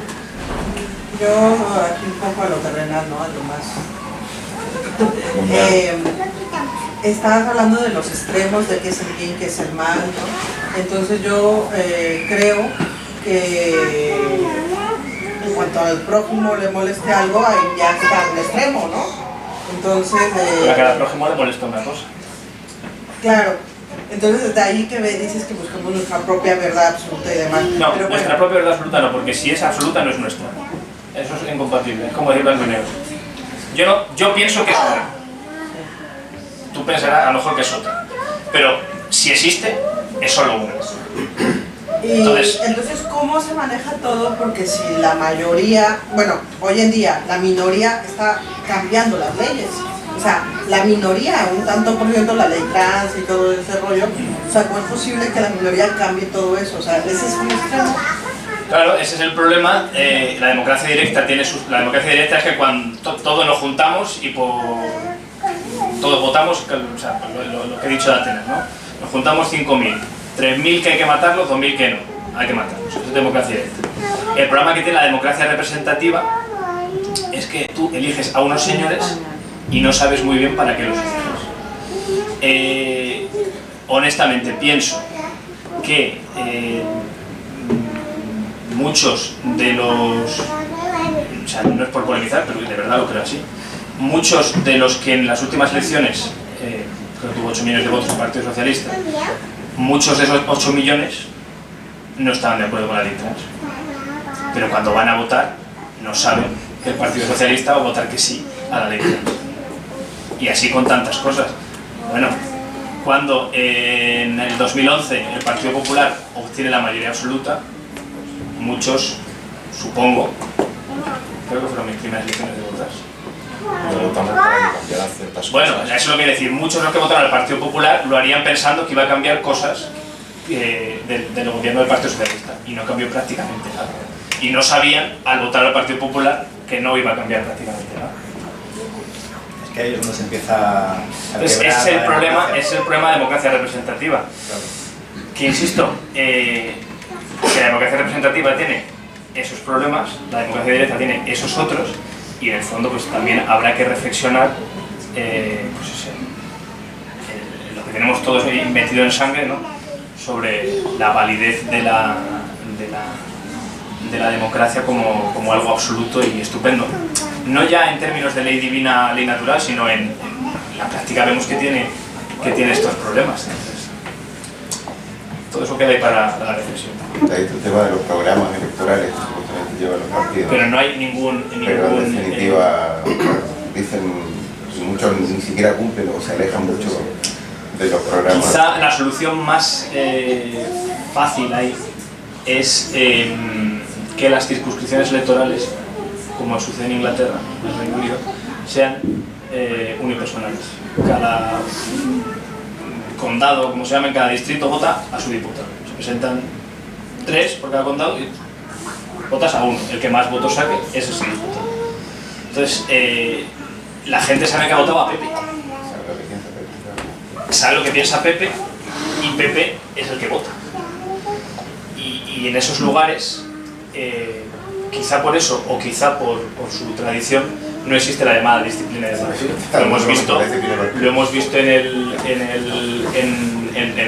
Yo aquí un poco a lo terrenal, ¿no? A lo más... estabas hablando de los extremos, de qué es el bien, qué es el mal, ¿no? Entonces yo creo que en cuanto al prójimo le moleste algo, ahí ya está en el extremo, ¿no? Entonces... Para que al prójimo le molesta una cosa. Claro. Entonces de ahí que dices que buscamos nuestra propia verdad absoluta y demás. No, pero nuestra propia verdad absoluta no, porque si es absoluta no es nuestra. Eso es incompatible, es como decir blanco y negro. Yo pienso que es otra. Tú pensarás a lo mejor que es otra. Pero si existe, es solo una. Y entonces, ¿cómo se maneja todo? Porque si la mayoría, bueno, hoy en día la minoría está cambiando las leyes. O sea, la minoría, un tanto por ciento, la ley trans y todo ese rollo. O sea, ¿cómo es posible que la minoría cambie todo eso? O sea, ese es un extremo. Claro, ese es el problema. La democracia directa tiene la democracia directa es que cuando todos nos juntamos y todos votamos, o sea, lo que he dicho de Atenas, ¿no? Nos juntamos 5.000, 3.000 que hay que matarlos, 2.000 que no, hay que matarlos. Eso es democracia directa. El problema que tiene la democracia representativa es que tú eliges a unos señores y no sabes muy bien para qué los eliges. Honestamente pienso que muchos de los, o sea, no es por polemizar, pero de verdad lo creo así, muchos de los que en las últimas elecciones, creo que tuvo 8 millones de votos el Partido Socialista, muchos de esos 8 millones no estaban de acuerdo con la ley trans, pero cuando van a votar no saben que el Partido Socialista va a votar que sí a la ley trans. Y así con tantas cosas. Bueno, cuando en el 2011 el Partido Popular obtiene la mayoría absoluta, muchos, supongo, creo que fueron mis primeras elecciones de votar. Votamos para cambiar ciertas cosas. Bueno, eso es lo que quiero decir. Muchos de los que votaron al Partido Popular lo harían pensando que iba a cambiar cosas del gobierno del Partido Socialista, y no cambió prácticamente nada. Y no sabían, al votar al Partido Popular, que no iba a cambiar prácticamente nada. Es que ahí es donde se empieza a Entonces, quebrar ese es el problema de democracia representativa. Claro. Que insisto, que la democracia representativa tiene esos problemas, la democracia directa tiene esos otros, y en el fondo pues también habrá que reflexionar pues lo que tenemos todos metido en sangre, ¿no? Sobre la validez de la democracia como algo absoluto y estupendo. No ya en términos de ley divina, ley natural, sino en la práctica vemos que tiene estos problemas. Entonces, todo eso queda ahí para la reflexión. Ahí el tema de los programas electorales que supuestamente llevan los partidos. Pero no hay ningún Pero en definitiva, dicen, muchos ni siquiera cumplen o se alejan mucho de los programas. Quizá la solución más fácil ahí es que las circunscripciones electorales, como sucede en Inglaterra, en el Reino Unido, sean unipersonales. Cada condado, como se llama, en cada distrito vota a su diputado. Se presentan 3 por cada condado y votas a uno. El que más votos saque, ese es el diputado. Entonces, la gente sabe que ha votado a Pepe. Sabe lo que piensa Pepe y Pepe es el que vota. Y en esos lugares, quizá por eso o quizá por su tradición, no existe la llamada disciplina de partido. Lo hemos visto en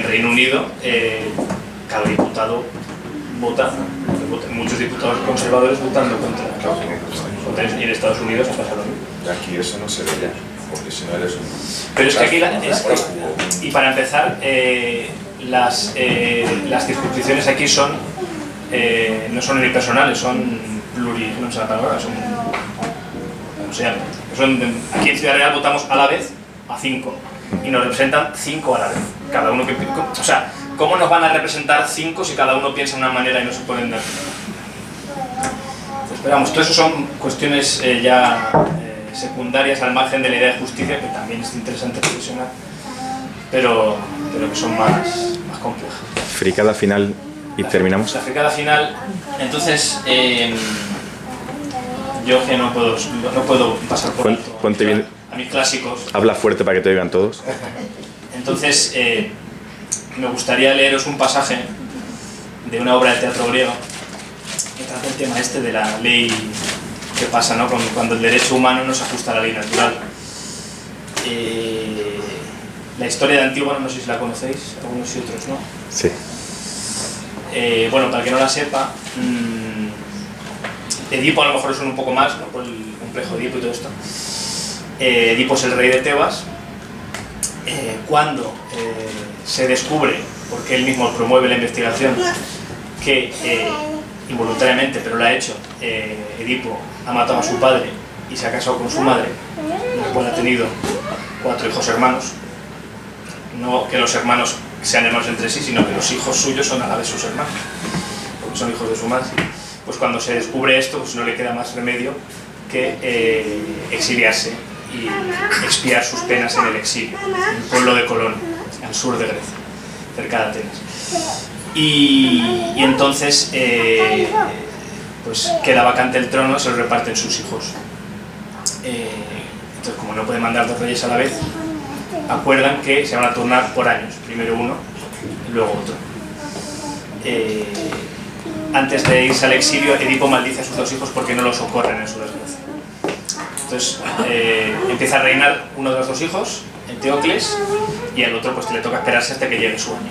Reino Unido, cada diputado vota muchos diputados conservadores votando contra eso, y en Estados Unidos ha pasado lo mismo. Y aquí eso no se ve ya, porque si no eres un... Pero es que aquí, y para empezar, las circunscripciones aquí son, no son unipersonales, son no sé la palabra, son, ¿cómo se llama? Aquí en Ciudad Real votamos a la vez a 5 y nos representan 5 a la vez, cada uno o sea, ¿cómo nos van a representar 5 si cada uno piensa de una manera y no se pueden dar? Esperamos, todo eso son cuestiones ya secundarias al margen de la idea de justicia, que también es interesante reflexionar, pero que son más complejas. Fricada final y terminamos. La fricada final, entonces, yo que no puedo pasar por alto Ponte bien. A mis clásicos. Habla fuerte para que te oigan todos. Entonces, me gustaría leeros un pasaje de una obra de teatro griego que trata el tema este de la ley que pasa, ¿no? Cuando el derecho humano no se ajusta a la ley natural. La historia de Antígona, no sé si la conocéis, algunos y otros no. Sí. Bueno, para el que no la sepa, Edipo a lo mejor suena un poco más, ¿no? Por el complejo de Edipo y todo esto. Edipo es el rey de Tebas. Cuando se descubre, porque él mismo promueve la investigación, que involuntariamente, pero lo ha hecho, Edipo ha matado a su padre y se ha casado con su madre, la cual ha tenido 4 hijos hermanos. No que los hermanos sean hermanos entre sí, sino que los hijos suyos son a la vez sus hermanos, porque son hijos de su madre. Pues cuando se descubre esto, pues no le queda más remedio que exiliarse y expiar sus penas en el exilio, en el pueblo de Colón, al sur de Grecia, cerca de Atenas. Y entonces pues queda vacante el trono, se lo reparten sus hijos. Entonces, como no pueden mandar 2 reyes a la vez, acuerdan que se van a turnar por años, primero uno y luego otro. Antes de irse al exilio, Edipo maldice a sus 2 hijos porque no los socorren en su desgracia. Entonces empieza a reinar uno de los 2 hijos, Teocles, y al otro pues le toca esperarse hasta que llegue su año.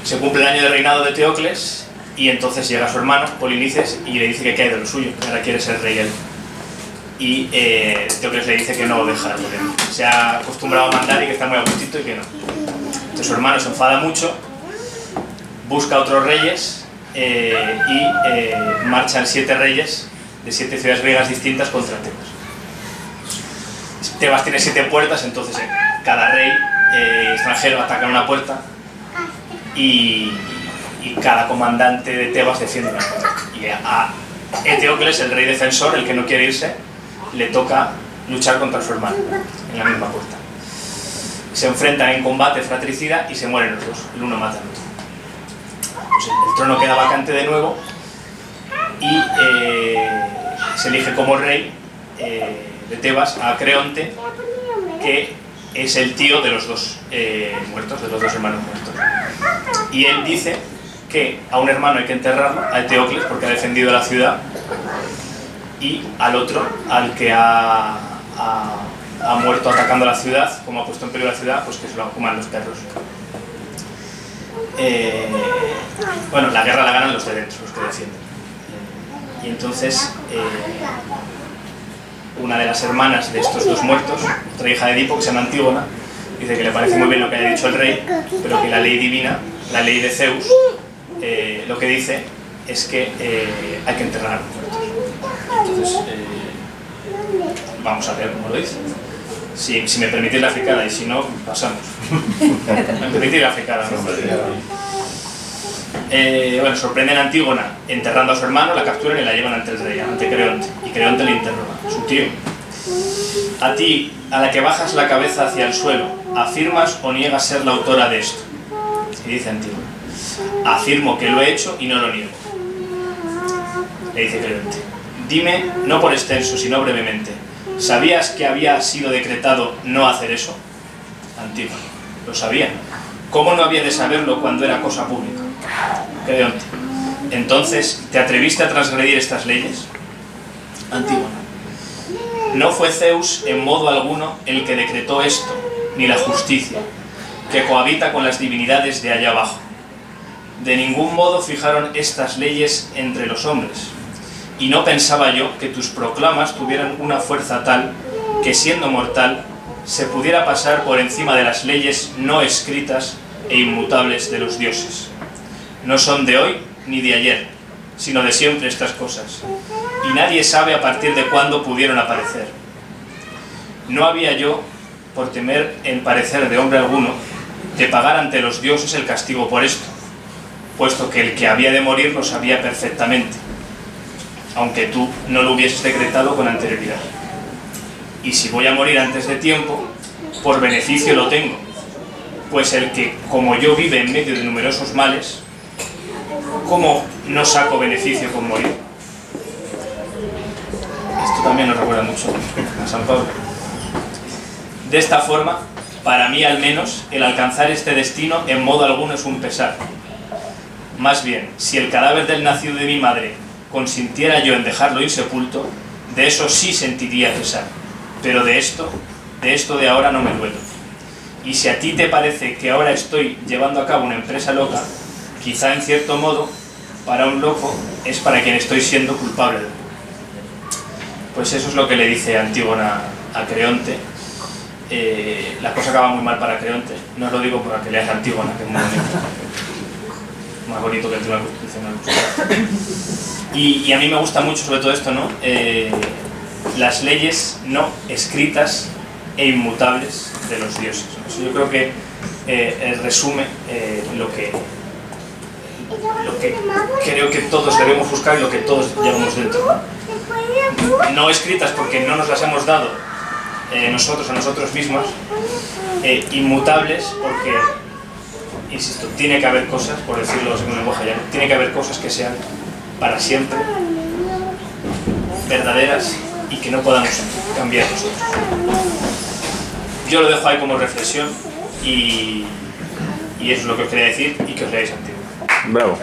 Se cumple el año de reinado de Teocles y entonces llega su hermano, Polinices, y le dice que cae de lo suyo, que ahora quiere ser rey él. Y Teocles le dice que no deja de poder. Se ha acostumbrado a mandar y que está muy a gustito y que no. Entonces su hermano se enfada mucho, busca a otros reyes y marchan 7 reyes de 7 ciudades griegas distintas contra Tebas. Tebas tiene 7 puertas, entonces cada rey extranjero ataca una puerta y cada comandante de Tebas defiende una puerta. Y a Eteocles, el rey defensor, el que no quiere irse, le toca luchar contra su hermano en la misma puerta. Se enfrentan en combate fratricida y se mueren los 2, el uno mata al otro. Pues el trono queda vacante de nuevo y se elige como rey de Tebas a Creonte, que es el tío de los 2 muertos, de los 2 hermanos muertos. Y él dice que a un hermano hay que enterrarlo, a Eteocles, porque ha defendido la ciudad, y al otro, al que ha muerto atacando la ciudad, como ha puesto en peligro la ciudad, pues que se lo coman los perros. Bueno, la guerra la ganan los de dentro, los que defienden. Y entonces, una de las hermanas de estos 2 muertos, otra hija de Edipo, que se llama Antígona, dice que le parece muy bien lo que haya dicho el rey, pero que la ley divina, la ley de Zeus, lo que dice es que hay que enterrar a los muertos. Entonces, vamos a ver cómo lo dice. Si me permitís la fricada, y si no, pasamos. Me permitís la fricada, ¿no? Bueno, sorprenden a Antígona enterrando a su hermano, la capturan y la llevan ante el rey, ante Creonte. Y Creonte le interroga, su tío: a ti, a la que bajas la cabeza hacia el suelo, ¿afirmas o niegas ser la autora de esto? Y dice Antígona: afirmo que lo he hecho y no lo niego. Le dice Creonte: dime, no por extenso, sino brevemente, ¿sabías que había sido decretado no hacer eso? Antígona: lo sabía. ¿Cómo no había de saberlo cuando era cosa pública? Creonte: entonces, ¿te atreviste a transgredir estas leyes? Antígona: no fue Zeus en modo alguno el que decretó esto, ni la justicia, que cohabita con las divinidades de allá abajo. De ningún modo fijaron estas leyes entre los hombres, y no pensaba yo que tus proclamas tuvieran una fuerza tal que, siendo mortal, se pudiera pasar por encima de las leyes no escritas e inmutables de los dioses. No son de hoy ni de ayer, sino de siempre estas cosas, y nadie sabe a partir de cuándo pudieron aparecer. No había yo, por temer el parecer de hombre alguno, de pagar ante los dioses el castigo por esto, puesto que el que había de morir lo sabía perfectamente, aunque tú no lo hubieses decretado con anterioridad. Y si voy a morir antes de tiempo, por beneficio lo tengo, pues el que, como yo, vive en medio de numerosos males, ¿cómo no saco beneficio con morir? Esto también nos recuerda mucho a San Pablo. De esta forma, para mí al menos, el alcanzar este destino en modo alguno es un pesar. Más bien, si el cadáver del nacido de mi madre consintiera yo en dejarlo insepulto, de eso sí sentiría pesar, pero de esto de ahora no me duelo. Y si a ti te parece que ahora estoy llevando a cabo una empresa loca, quizá en cierto modo, para un loco, es para quien estoy siendo culpable de él. Pues eso es lo que le dice Antígona a Creonte. La cosa acaba muy mal para Creonte, no os lo digo por que leas Antígona, que es muy bonito, más bonito que el Tribunal Constitucional. Y a mí me gusta mucho sobre todo esto, ¿no? Las leyes no escritas e inmutables de los dioses. Eso yo creo que resume lo que creo que todos debemos buscar y lo que todos llevamos dentro. No escritas porque no nos las hemos dado nosotros a nosotros mismos, inmutables porque, insisto, tiene que haber cosas, por decirlo según el lenguaje llano, tiene que haber cosas que sean para siempre, verdaderas y que no podamos cambiar nosotros. Yo lo dejo ahí como reflexión y eso es lo que os quería decir y que os leáis Antígona. Bravo.